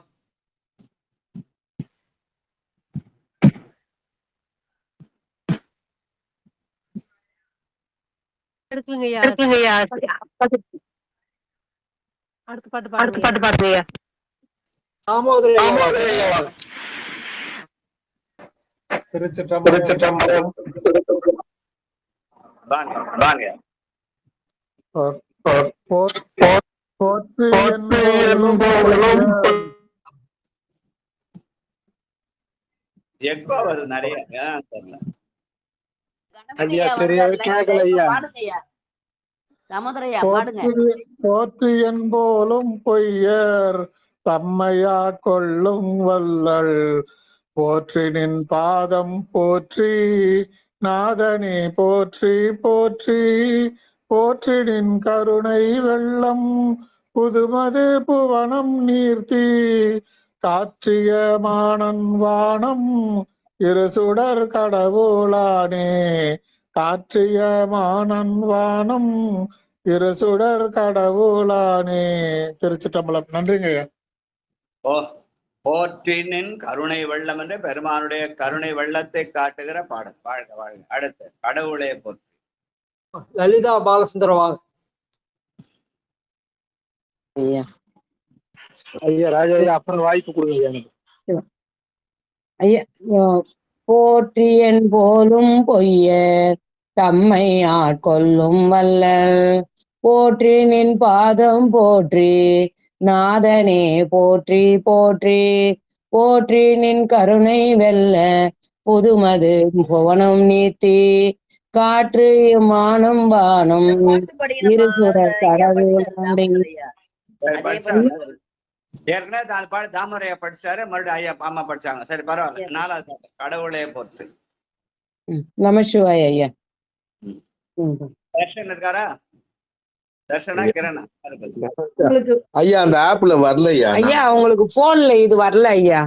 அடுத்த பாட்டு பாடுங்க. திருச்சிற்றம்பலம். எக்கோ வருது நிறைய. ஐயா சரியா கேட்கல ஐயா. தாமோதரையா பாடுங்க. போற்றி என்போலும் பொய்யர் தம்மையா கொள்ளும் வல்லள் போற்றி நின் பாதம் போற்றி நாதனே போற்றி போற்றி போற்றி நின் கருணை வெள்ளம் புதுமது புவனம் நீர்த்தி காற்றிய மானன் வானம் இருசுடர் கடவுளானே காற்றிய மானன் வானம் இருசுடர் கடவுளானே. திருச்சிற்றம்பலம். நன்றிங்க ஐயா. போற்றினின் கருணை வெள்ளம் என்ற பெருமானுடைய கருணை வெள்ளத்தை காட்டுகிற பாடல். வாழ்க வாழ்க. அடுத்து கடவுளே போற்றி. லலிதா பாலசுந்தரம் வாங்க. ஐயா ஐயா ராஜா அப்புறம் வாய்ப்பு கொடுங்க எனக்கு. ஐயா போற்றியன் போலும் பொய்யர் தம்மை ஆட்கொள்ளும் வல்லல் போற்றி நின் பாதம் போற்றி நாதனே போற்றி போற்றி போற்றி நின் கருணை வெல்ல புதுமது புவனம் நீத்தி காற்று மானம் வானம் இருசுடர் கடவுளானே. ஏற்கனவே தாமரையா படிச்சாரு, மறுபடியும் ஐயா அம்மா படிச்சாங்க. சரி பரவாயில்ல. 4வது கடவுளே போற்றி. நமசிவாய ஐயா. தர்ஷன் இருக்காரா? தர்ஷனா கிரணா? ஐயா அந்த ஆப்ல வரலையா? ஐயா உங்களுக்கு போன்ல இது வரல ஐயா.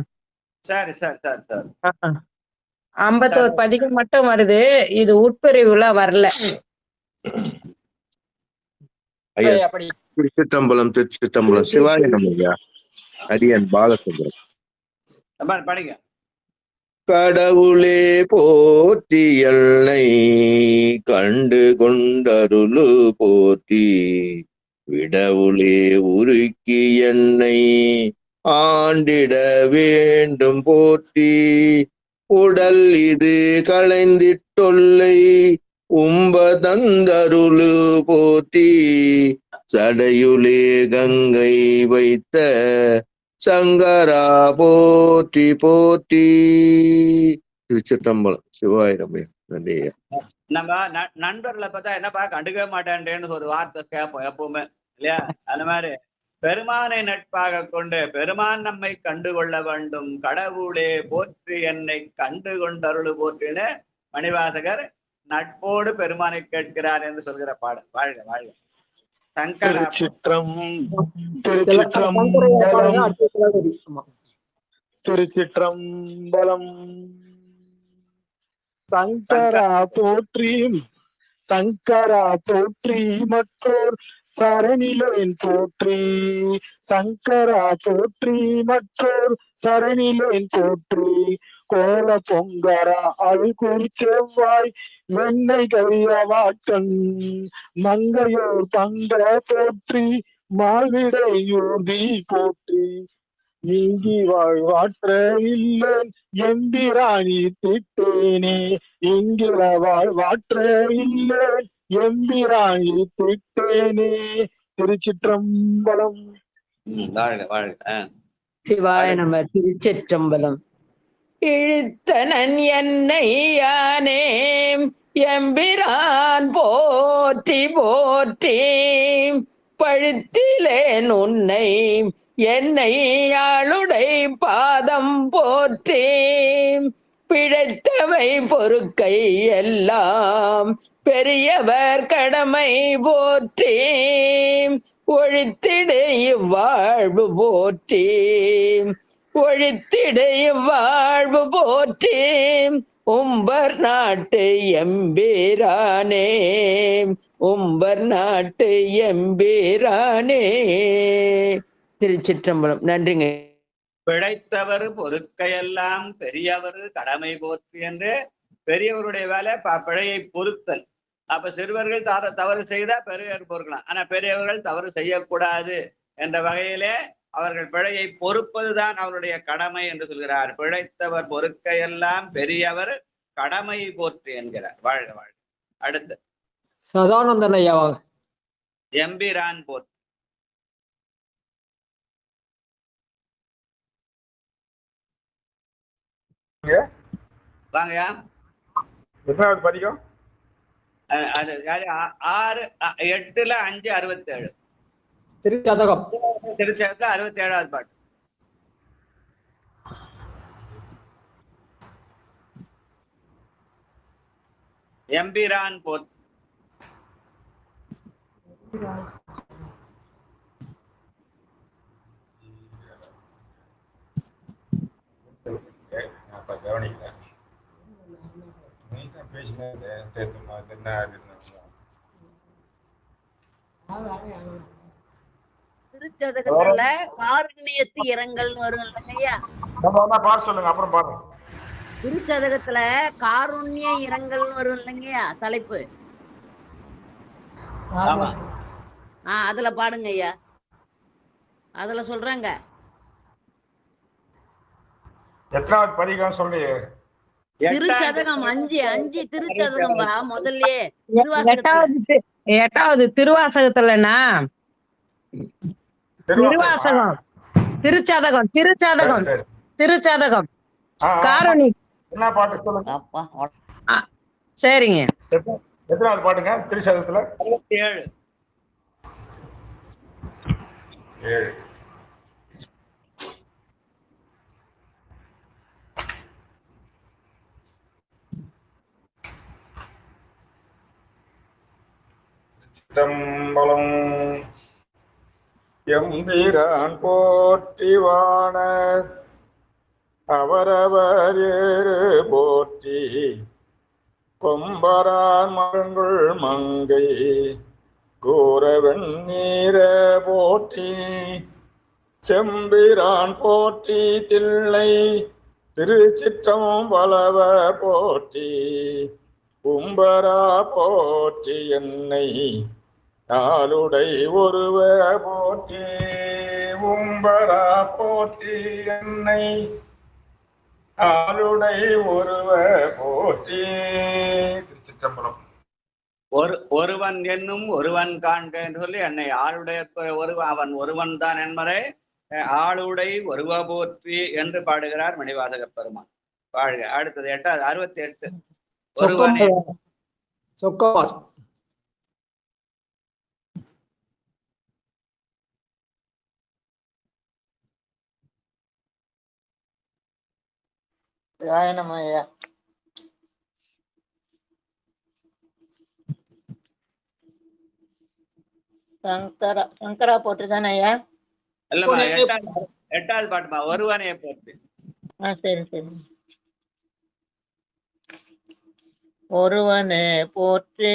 சரி சரி சரி சரி. 51 பதிகம் மட்டும் வருது, இது உட்பிரிவுல வரல. ஐயா திருச்சிற்றம்பலம் திருச்சிற்றம்பலம். சிவாய நமய்யா. அரியன் பாலசுந்தரம். படிங்க. கடவுளே போற்றி எல்லை கண்டு கொண்டருளு போற்றி விடவுளே உருக்கி என்னை ஆண்டிட வேண்டும் போற்றி உடல் இது களைந்திட்டொல்லை உம்ப தந்தருளு போற்றி சடையுளே கங்கை வைத்த சங்கரா போற்றி போற்றி. திருச்சிற்றம்பலம். சிவாயிரமே. நன்றியா. நம்ம நண்பர்களை பார்த்தா என்னப்பா கண்டுக்க மாட்டேன்றேன்னு ஒரு வார்த்தை கேட்போம் எப்பவுமே இல்லையா? அந்த மாதிரி பெருமானை நட்பாக கொண்டு பெருமான் நம்மை கண்டு கொள்ள வேண்டும். கடவுளே போற்றி என்னை கண்டு கொண்டருளு போற்றின்னு மணிவாசகர் நட்போடு பெருமானை கேட்கிறார் என்று சொல்கிற பாடல். வாழ்க வாழ்க. திருச்சிற்றம்பலம். சங்கரா போற்றி சங்கரா போற்றி மற்றோர் சரணிலேன் போற்றி சங்கரா போற்றி மற்றோர் சரணிலேன் போற்றி கோல பொங்கரா அழுகுறி செவ்வாய் வெண்ணை கவிய வாட்டன் மங்கையோர் தங்க போற்றி மாவிடையூர்தி போற்றி நீங்கி வாழ்வாற்ற இல்லேன் எம்பிராணி திட்டேனே இங்கிற வாழ்வாற்ற இல்லேன் எம்பிராணி திட்டேனே. திருச்சிற்றம்பலம். வாழ்க வாழ்க. சிவாய நம. திருச்சிற்றம்பலம். இழுத்தனன் என்னை யானே எம்பிரான் போற்றி போற்றி பழுத்திலேன் உன்னை என்னை ஆளுடை பாதம் போற்றி பிழைத்தவை பொறுக்கை எல்லாம் பெரியவர் கடமை போற்றி ஒழித்திடு இவ்வாழ்வு போற்றி ஒழித்திடு இவ்வாழ்வு போற்றி உம்பர் நாட்டு எம்பீரானே உம்பர் நாட்டு எம்பீரானே. திருச்சிற்றம்பலம். நன்றிங்க. பிழைத்தவர் பொறுக்கையெல்லாம் பெரியவர் கடமை போற்றி என்று பெரியவருடைய வேலை பிழையை பொறுத்தல். அப்ப சிறுவர்கள் தவறு செய்தா பெரியவர் பொறுக்கலாம், ஆனா பெரியவர்கள் தவறு செய்யக்கூடாது என்ற வகையிலே அவர்கள் பிழையை பொறுப்பதுதான் அவருடைய கடமை என்று சொல்கிறார். பிழைத்தவர் பொறுக்கையெல்லாம் பெரியவர் கடமை போற்றி என்கிறார். வாழ்க வாழ்க. அடுத்து சதானந்தன் ஐயா வாங்க. எம்பிரான் போற்றி. வாங்கயா. எத்தனாவது பதிகம்? அது 6 8ல 5 67. திருச்சதகம். திருச்சதகம் 67வது பாட்டு. எம்பிரான் போத் கவனிக்கல. திருச்சதகத்துல காருண்யத்து இரங்கல்னு வரும் இல்லைங்கய்யா? பாட்டு சொல்லுங்க, அப்புறம் பாருங்க. திருச்சதகத்துல காருண்ய இரங்கல்னு வரும் இல்லைங்கய்யா தலைப்பு? அதுல பாடுங்க ஐயா. அதுல சொல்றாங்க. எத்தனாவது பதிகம் சொல்லி? திருச்சதகம் 5 திருச்சதகம் முதல்லயே 8வது திருவாசகத்துலனா திருவாசகம் திருச்சதகம் திருச்சதகம் திருச்சதகம் காரணி. என்ன பாட்டு சொல்லுங்க? சரிங்க. எத்தனாவது பாட்டுங்க திருச்சதகத்துல? 67. தம்பலம் எம்பீரான் போற்றிவான அவரவர் ஏறு போற்றி கொம்பரான் மரங்குள் மங்கை கூறவன் நீர போற்றி செம்பிரான் போற்றி தில்லை திருச்சிற்றம்பலவ போற்றி கும்பரா போற்றி என்னை நாளுடை ஒருவ போற்றி உம்பரா போற்றி என்னை நாளுடை ஒருவ போற்றி. திருச்சிற்றம்பலம். ஒருவன் என்னும் ஒருவன் காண்க என்று சொல்லி என்னை ஆளுடைய அவன் ஒருவன் தான் என்பதை ஆளுடை ஒருவ போற்றி என்று பாடுகிறார் மணிவாசக பெருமான். பாடுக. அடுத்தது 68. ஒருவனே சொக்கமார். ஐயா. சங்கரா போட்டுதானே ஐயா? இல்லம்மா, 8வது பாட்டுமா. ஒருவனே போற்றி. சரி சரி. ஒருவனே போற்றி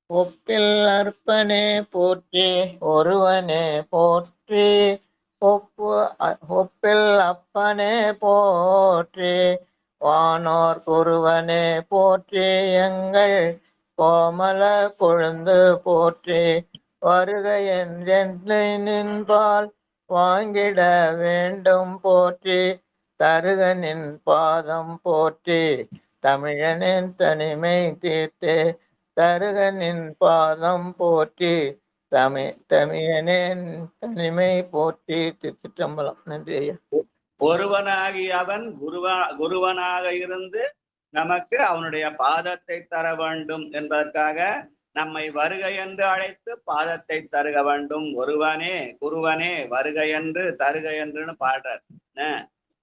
ஒப்பில் அற்பனே போற்றி ஒருவனே போற்றி ஒப்பில் அப்பனே போற்றி வானோர் குருவனே போற்றி எங்கள் கோமல கொழுந்து போற்றி வருக என்றென்னை நின்பால் வாங்கிட வேண்டும் போற்றி தருக நின் பாதம் போற்றி தமிழனின் தனிமை தீர்த்தே தருக நின் பாதம் போற்றி தமிழனின் தனிமை போற்றி. திருச்சிற்றம்பலம். நன்றி ஐயா. ஒருவனாகி அவன் குருவனாக இருந்து நமக்கு அவனுடைய பாதத்தை தர வேண்டும் என்பதற்காக நம்மை வருக என்று அழைத்து பாதத்தை தருக வேண்டும். ஒருவனே குருவனே வருக என்று தருக என்றுன்னு பாடுறார்.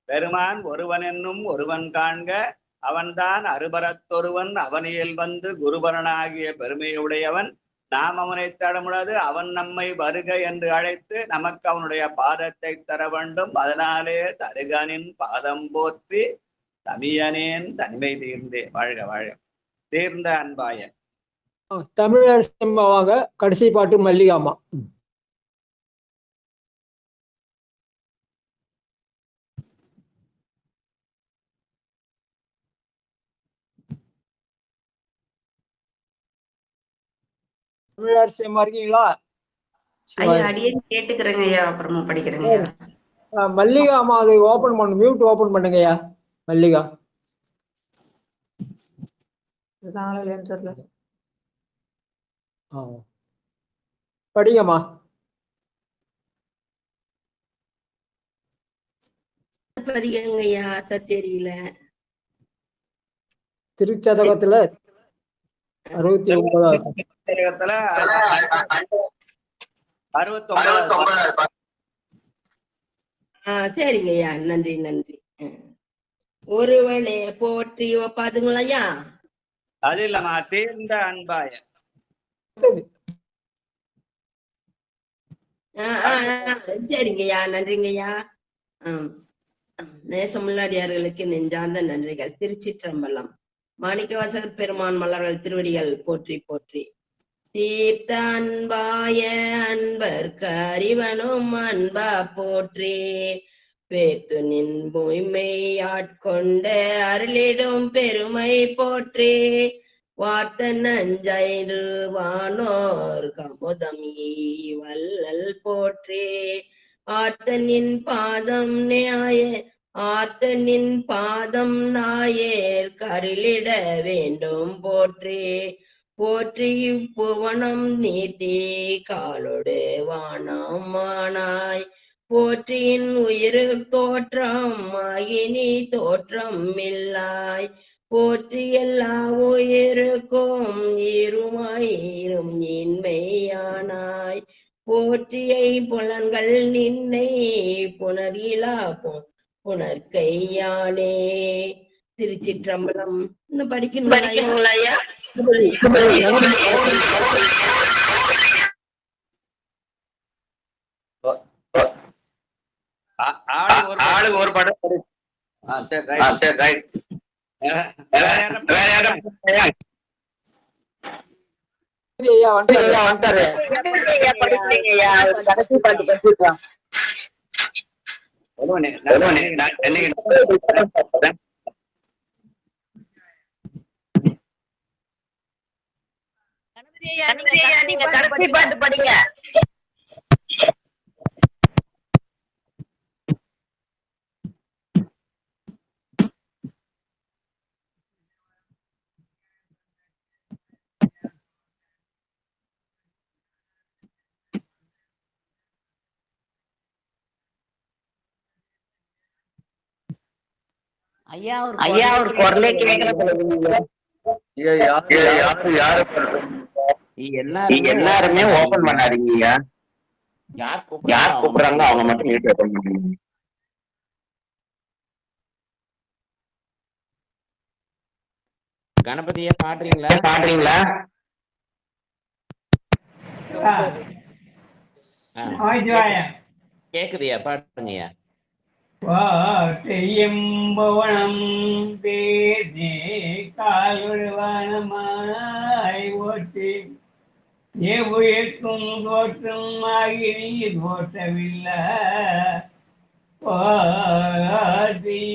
பெருமான் ஒருவன் என்னும் ஒருவன் காண்க அவன்தான் அருபரத்தொருவன் அவனியில் வந்து குருபரனாகிய பெருமையுடையவன். நாம் அவனை தடமுடாது. அவன் நம்மை வருக என்று அழைத்து நமக்கு அவனுடைய பாதத்தை தர வேண்டும். அதனாலே தருகனின் பாதம் போற்றி தமியனேன் தன்மை தீர்ந்தே. வாழ்க வாழ்க. தீர்ந்த அன்பாய. தமிழர் சிம்மமாக கடைசி பாட்டு மல்லிகாமா. தமிழர் சிம்ம இருக்கீங்களா? கேட்டுக்கிறேங்க ஐயா, அப்புறமா படிக்கிறேங்க. மல்லிகாமா அது ஓபன் பண்ணு, மியூட் ஓபன் பண்ணுங்கய்யா. மல்லிகா படிங்கம்மா. தெரியல. திருச்சதகத்துல 69வது 69. சரிங்க ஐயா, நன்றி நன்றி. ஒருவனே போற்றி பாத்துங்களா ஐயா? அது இல்லம்மா, தீர்ந்த அன்பாய. சரிங்கய்யா, நன்றிங்கய்யா. நேசமுள்ளடியார்களுக்கு நெஞ்சார்ந்த நன்றிகள். திருச்சிற்றம்பலம். மாணிக்கவாசகர் பெருமான் மலர்கள் திருவடிகள் போற்றி போற்றி. தீர்த்த அன்பாய அன்பர்க்கு அறிவனும் அன்பா போற்றி. பேத்து நின் பொய்மை ஆட்கொண்ட அருளிடும் பெருமை போற்றி. வார்த்த நஞ்சைறு வானோர் கமுதம் வல்லல் போற்றி. ஆர்த்தனின் பாதம் ஆர்த்தனின் பாதம் நாயேர் கருளிட வேண்டும் போற்றி. போற்றி புவனம் நீட்டி காலோடு வானம் மானாய். போற்றியின் உயிரு தோற்றம் ஆகினி தோற்றம் இல்லாய். போற்றி எல்லா உயிருக்கும் இருமாயிரும் இன்மையானாய். போற்றியை புலன்கள் நின்னை புணர்கிலா புணர்கையானே. திருச்சிற்றம்பலம். இன்னும் படிக்கணுங்களா ஐயா? ஆளுக்கு ஒரு படம். சரி ரைட். நீங்க கடைசி பாட்டு படிங்க. ஐயா ஒரு குரலே கேட்கல. எல்லாருமே ஓபன் பண்ணாதீங்க. யார் கூப்பிடுறாங்க அவங்க மட்டும் மியூட் ஓபன் பண்ணுங்க. கணபதியை பாடுறீங்களா? கேக்குதியா? பாடுங்கய்யா. வாட்டையம்பவனம் தேனே காலுருவானமாய் ஓட்டி. எவ்வுயிர்க்கும் தோற்றம் ஆகினி தோற்றமில்லை. பாதி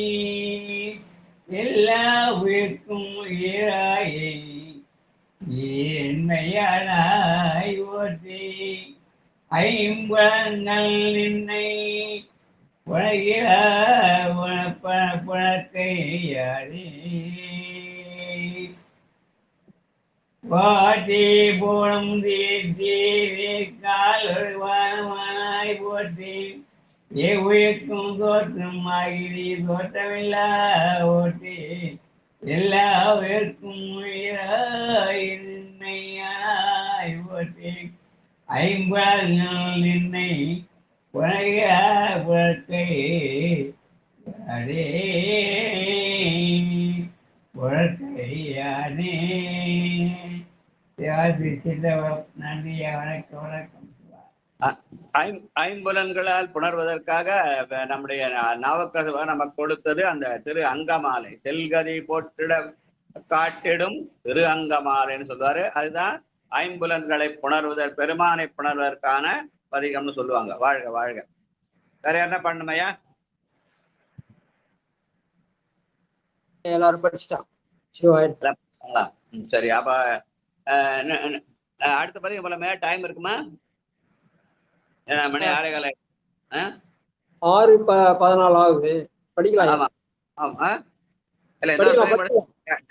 எல்லா உயிர்க்கும் உயிராயை என்மையானாய் ஓட்டி. ஐம்புலன்கள் நின்னை புணர்கையானே. வாட்டி போனம் தீர்த்தே காலுருவானமாய் போற்றி. எவ்வுயிர்க்கும் தோற்றம் ஆகினி தோற்றமில்லா ஓட்டி. எல்லா உயிர்க்கும் உயிராய் ஓட்டி. ஐம்புலன்கள் நின்னை புணர்கை அடே புழக்கையானே. நன்றியா. வணக்கம் வணக்கம். ஐம்புலன்களால் புணர்வதற்காக நம்முடைய நாவுக்கரசர் நமக்கு கொடுத்தது அந்த திரு அங்கமாலை. செல்கதி போற்றிட காட்டிடும் திரு அங்கமாலைன்னு சொல்லுவாரு. அதுதான் ஐம்புலன்களை புணர்வதற்கு, பெருமானை புணர்வதற்கான பதிகம்னு சொல்லுவாங்க. வாழ்க வாழ்க. வேற என்ன பண்ணுமையா? எல்லாரும் படிச்சுட்டான். சரி, அப்ப அடுத்த பதிகம் போலமே டைம் இருக்குமா? மணி 6:15. 6:14 ஆகுது. படிக்கலாம். ஆமா ஆமா. இல்ல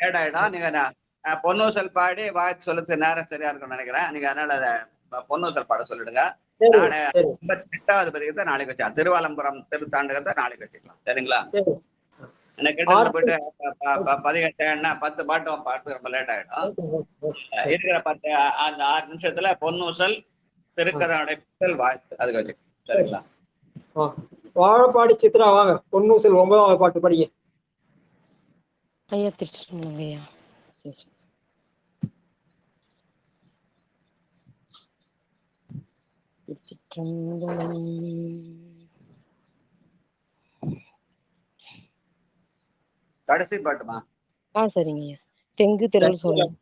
லேட் ஆயிடும். நீங்க பொன்னூசல் பாடி வாழ்த்து சொல்லுறது நேரம் சரியா இருக்கும்னு நினைக்கிறேன். நீங்க அதனால பொன்னூசல் பாட சொல்லிடுங்க. 58வது பதிகத்தை நாளைக்கு வச்சா. திருவாலம்புரம் திருத்தாண்டகத்தை நாளைக்கு வச்சுக்கலாம். சரிங்களா? அந்த கிட்டத்துல போயிட்டு பதிகட்டேன்னா 10 பாட்டும் பாட்டு ரொம்ப லேட் ஆயிடும். இருக்கிற 10 அந்த 6 நிமிஷத்துல பொன்னூசல் திருக்கதனுடைய வாழ்த்து அதுக்கு வச்சு சரிங்களா? வாழப்பாடி சித்ரா வாங்க, பொன்னூசல் 9வது பாட்டு படிங்க. ஐயா திருச்சிட்டோம் ஐயா. சரி. கடைசி பாட்டுமா? சரிங்க ஐயா. தெங்கு தெருள் சொல்லுங்க.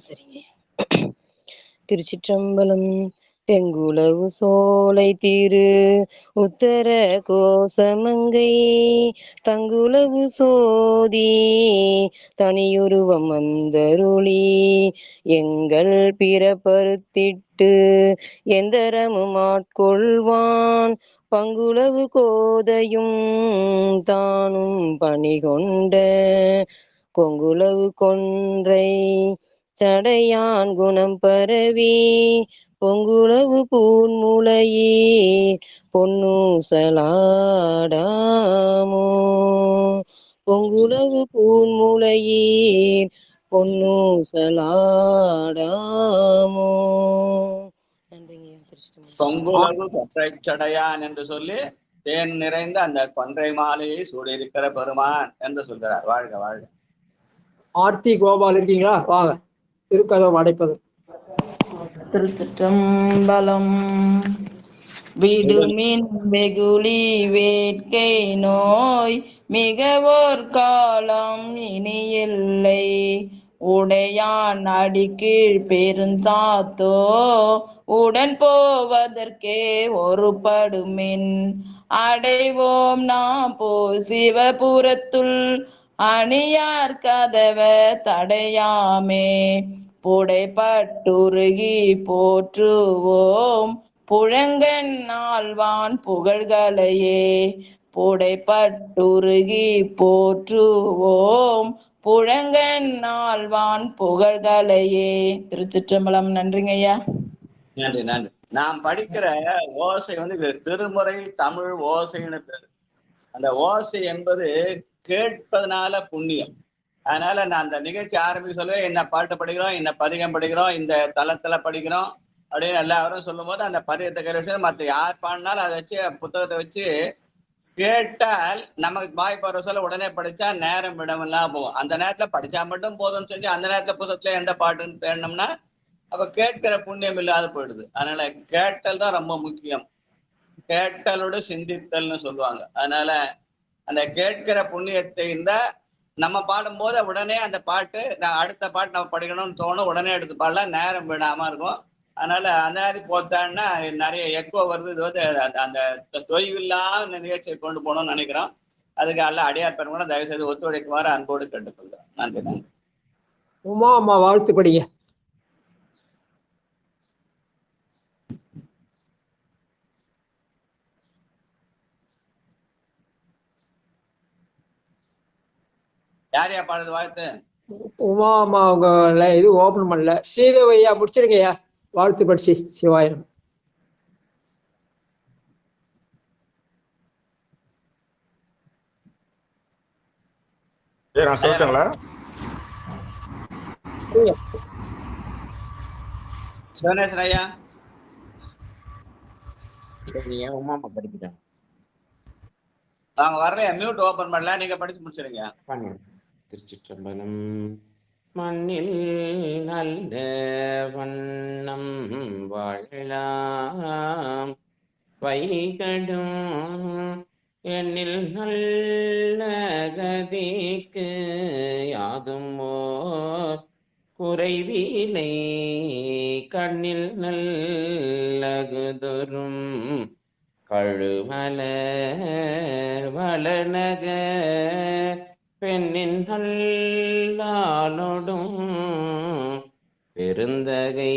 சரிங்க. திருச்சிற்றம்பலம். தெங்குலவு சோலை திரு உத்தர கோசமங்கை தங்குலவு சோதி தனியுருவம் வந்தருளி எங்கள் பிறப்பருத்திட்டு எந்தரமும் ஆட்கொள்வான் பங்குலவு கோதையும் தானும் பணிகொண்ட கொங்குலவு கொன்றை சடையான் குணம் பரவி பொங்குலவு பூன்முலையே பொன்னூசலாடாமோ பொங்குலவு பூன்முலையே பொன்னூசலாடாமோ. பொங்குலவு கொன்றை சடையான் என்று சொல்லி தேன் நிறைந்த அந்த கொன்றை மாலையை சூடியிருக்கிற பெருமான் என்று சொல்கிறார். வாழ்க வாழ்க. ஆர்த்தி கோபால் இருக்கீங்களா? வாங்க, திருக்கதவு அடைப்பது. திருச்சிற்றம்பலம். விடுமின் வெகுளி வேட்கை நோய் மிகவோர் காலம் இனி இல்லை உடையான் அடிக்கீழ் பெருஞ்சாத்தோ உடன் போவதற்கே ஒருபடுமின் அடைவோம் நாம் போ சிவபுரத்துள் அணியார் கதவ தடையாமே புடைப்பட்டுருகி போற்றுவோம் புழங்கன் ஆழ்வான் புகழ்களையே புடைப்பட்டுருகி போற்றுவோம் புழங்கன் ஆழ்வான் புகழ்களையே. திருச்சிற்றம்பலம். நன்றிங்க ஐயா. நன்றி நன்றி. நாம் படிக்கிற ஓசை வந்து திருமுறை தமிழ் ஓசைன்னு பேரு. அந்த ஓசை என்பது கேட்பதனால புண்ணியம். அதனால நான் அந்த நிகழ்ச்சி ஆரம்பிக்க சொல்லுவேன், என்ன பாட்டு படிக்கிறோம், என்ன பதிகம் படிக்கிறோம், இந்த தளத்துல படிக்கிறோம் அப்படின்னு எல்லாரும் சொல்லும் போது அந்த பதிகத்தை கையில் மற்ற யார் பாடினாலும் அதை வச்சு புத்தகத்தை வச்சு கேட்டால் நமக்கு வாய்ப்பாடு சொல்ல உடனே படிச்சா நேரம் விடமெல்லாம் போகும். அந்த நேரத்துல படிச்சா மட்டும் போதும்னு சொல்லி அந்த நேரத்துல புத்தகத்துல எந்த பாட்டுன்னு தேடணும்னா அப்ப கேட்கிற புண்ணியம் இல்லாத போயிடுது. அதனால கேட்டல் தான் ரொம்ப முக்கியம். கேட்டலோடு சிந்தித்தல்னு சொல்லுவாங்க. அதனால அந்த கேட்கிற புண்ணியத்தை இந்த நம்ம பாடும்போது உடனே அந்த பாட்டு அடுத்த பாட்டு நம்ம படிக்கணும்னு தோணும், உடனே எடுத்து பாடலாம், நேரம் விடாம இருக்கும். அதனால அந்த மாதிரி போத்தான்னா நிறைய எக்கோ வருது. இது வந்து அந்த தொய்வில்லாம நிகழ்ச்சியை கொண்டு போகணும்னு நினைக்கிறோம். அதுக்கு அல்ல அடியார் பெருமக்களும் தயவு செய்து ஒத்துழைக்குமாறு அன்போடு கேட்டுக்கொள்கிறோம். நன்றி நன்றி. உமா அம்மா வாழ்த்து படிங்க. யார் யா பாடுறது வாழ்த்து? உமா அம்மா அவங்க இது ஓபன் பண்ணல. ஸ்ரீதேவையா முடிச்சிருங்கய்யா வாழ்த்து படிச்சு. சிவாயிரம். நான் சொல்லிட்டேங்களா? சிவனேசன் ஐயா உமா அம்மா படிக்கிட்டாங்க. அவங்க வரலையா? மியூட் ஓபன் பண்ணல, நீங்க படிச்சு முடிச்சிருங்க. திருச்சிற்றம்பலம். மண்ணில் நல்ல வண்ணம் வாழலாம் வைகடும் எண்ணில் நல்ல கதிக்கு யாதும் ஓர் குறைவிலை கண்ணில் நல்லகுதொரும் கழுமல வளநக பெண்ணின் நல்லாலொடும் பெருந்தகை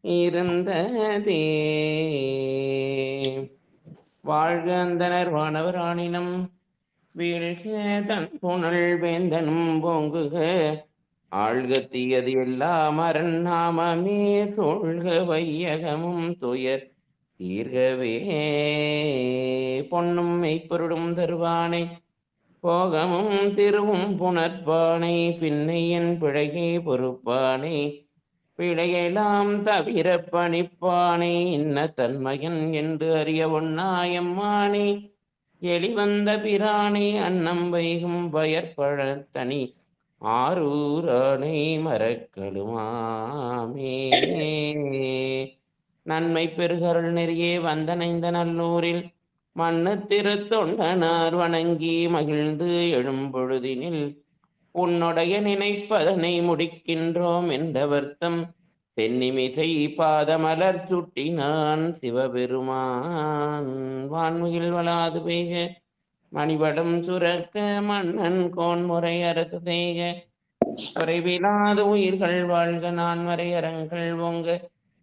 இருந்ததே. வாழ்கந்தனர் வானவர் ஆணினம் வீழ்க தன் புனல் வேந்தனும் பொங்குக ஆழ்க தீயது எல்லாம் அரண் நாமமே சூழ்க வையகமும் துயர் தீர்கவே பொன்னும் மெய்ப்பொருளும் தருவானை போகமும் திருவும் புணர்ப்பானை பின்னை என் பிழையை பொறுப்பானை பிழையெல்லாம் தவிர பணிப்பானை இன்ன தன்மையன் என்று அறிய ஒண்ணாயம்மானே எளிவந்த பிரானை அன்னம் வைகும் பயற்பழத்தனி ஆரூரானை மறக்கலுமாமே. நன்மை பெருகருள் நெறியே வந்தனைந்த நல்லூரில் மண்ணு திருத்தொண்டனார் வணங்கி மகிழ்ந்து எழும்பொழுதினில் உன்னுடைய நினைப்பதனை முடிக்கின்றோம் என்ற வருத்தம் தென்னிமிசை பாதமலர் சுட்டினான் சிவபெருமான். வான்முகில் வளாது பெய்க மணிபடம் சுரக்க மன்னன் கோன்முறை அரசு செய்க குறைவிலாத உயிர்கள் வாழ்க நான்மறை அறங்கள் ஓங்க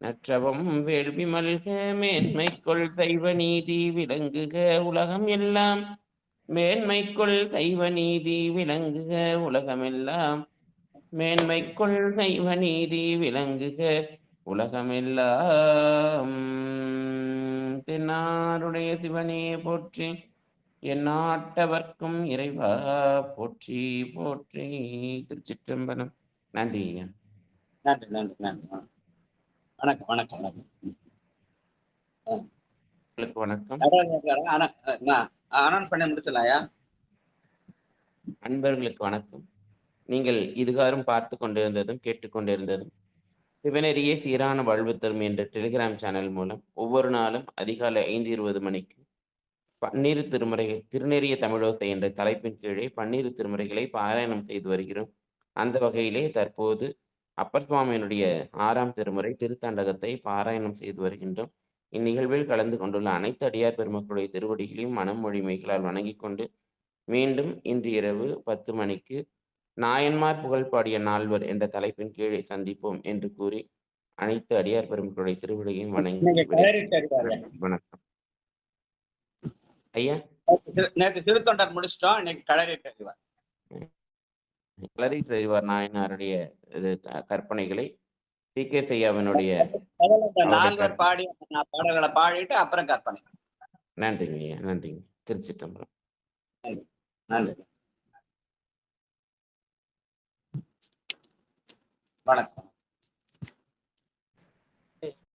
நற்றவம் வேள்வி மல்க மேன்மைக்குள் சைவ நீதி விளங்குக உலகம் எல்லாம் மேன்மைக்குள் சைவ நீதி விளங்குக உலகமெல்லாம் மேன்மைக்குள் சைவ நீதி விளங்குக உலகமெல்லாம். தென்னாருடைய சிவனே போற்றி எந்நாட்டவர்க்கும் இறைவா போற்றி போற்றி. திருச்சிற்றம்பலம். நன்றி ஐயா. நன்றி நன்றி நன்றி. வணக்கம் வணக்கம் வணக்கம். வணக்கம். அனௌன்ஸ் பண்ணி முடிச்சலாயா? அன்பர்களுக்கு வணக்கம். நீங்கள் இதுகாரும் பார்த்து கொண்டிருந்ததும் கேட்டுக்கொண்டிருந்ததும் சிவனெறியே சீரான வாழ்வு தரும் என்ற டெலிகிராம் சேனல் மூலம் ஒவ்வொரு நாளும் அதிகாலை 5:20 மணிக்கு 12 திருமுறைகள் திருநெறிய தமிழோசை என்ற தலைப்பின் கீழே 12 திருமுறைகளை பாராயணம் செய்து வருகிறோம். அந்த வகையிலே தற்போது அப்பர் சுவாமியினுடைய 6ஆம் திருமுறை திருத்தாண்டகத்தை பாராயணம் செய்து வருகின்றோம். இந்நிகழ்வில் கலந்து கொண்டுள்ள அனைத்து அடியார் பெருமக்களுடைய திருவடிகளையும் மனம் மொழி மெய்களால் வணங்கிக் கொண்டு மீண்டும் இன்று இரவு 10 மணிக்கு நாயன்மார் புகழ் பாடிய நால்வர் என்ற தலைப்பின் கீழே சந்திப்போம் என்று கூறி அனைத்து அடியார் பெருமக்களுடைய திருவடிகளையும் வணங்கி வணக்கம் ஐயா. நேற்று திருத்தொண்டர் முடிச்சிட்டோம், இன்னைக்கு களரிட்டு அறிவார். களரிட்டு அறிவார் நாயனாருடைய கற்பனைகளை சி.கே. செய்யாவினுடைய நால்வர் பாடி பாடல்களை பாடிட்டு அப்புறம் கற்பனை. நன்றிங்க ஐயா, நன்றிங்க. திருச்சிற்றம்பலம். நன்றி. வணக்கம்.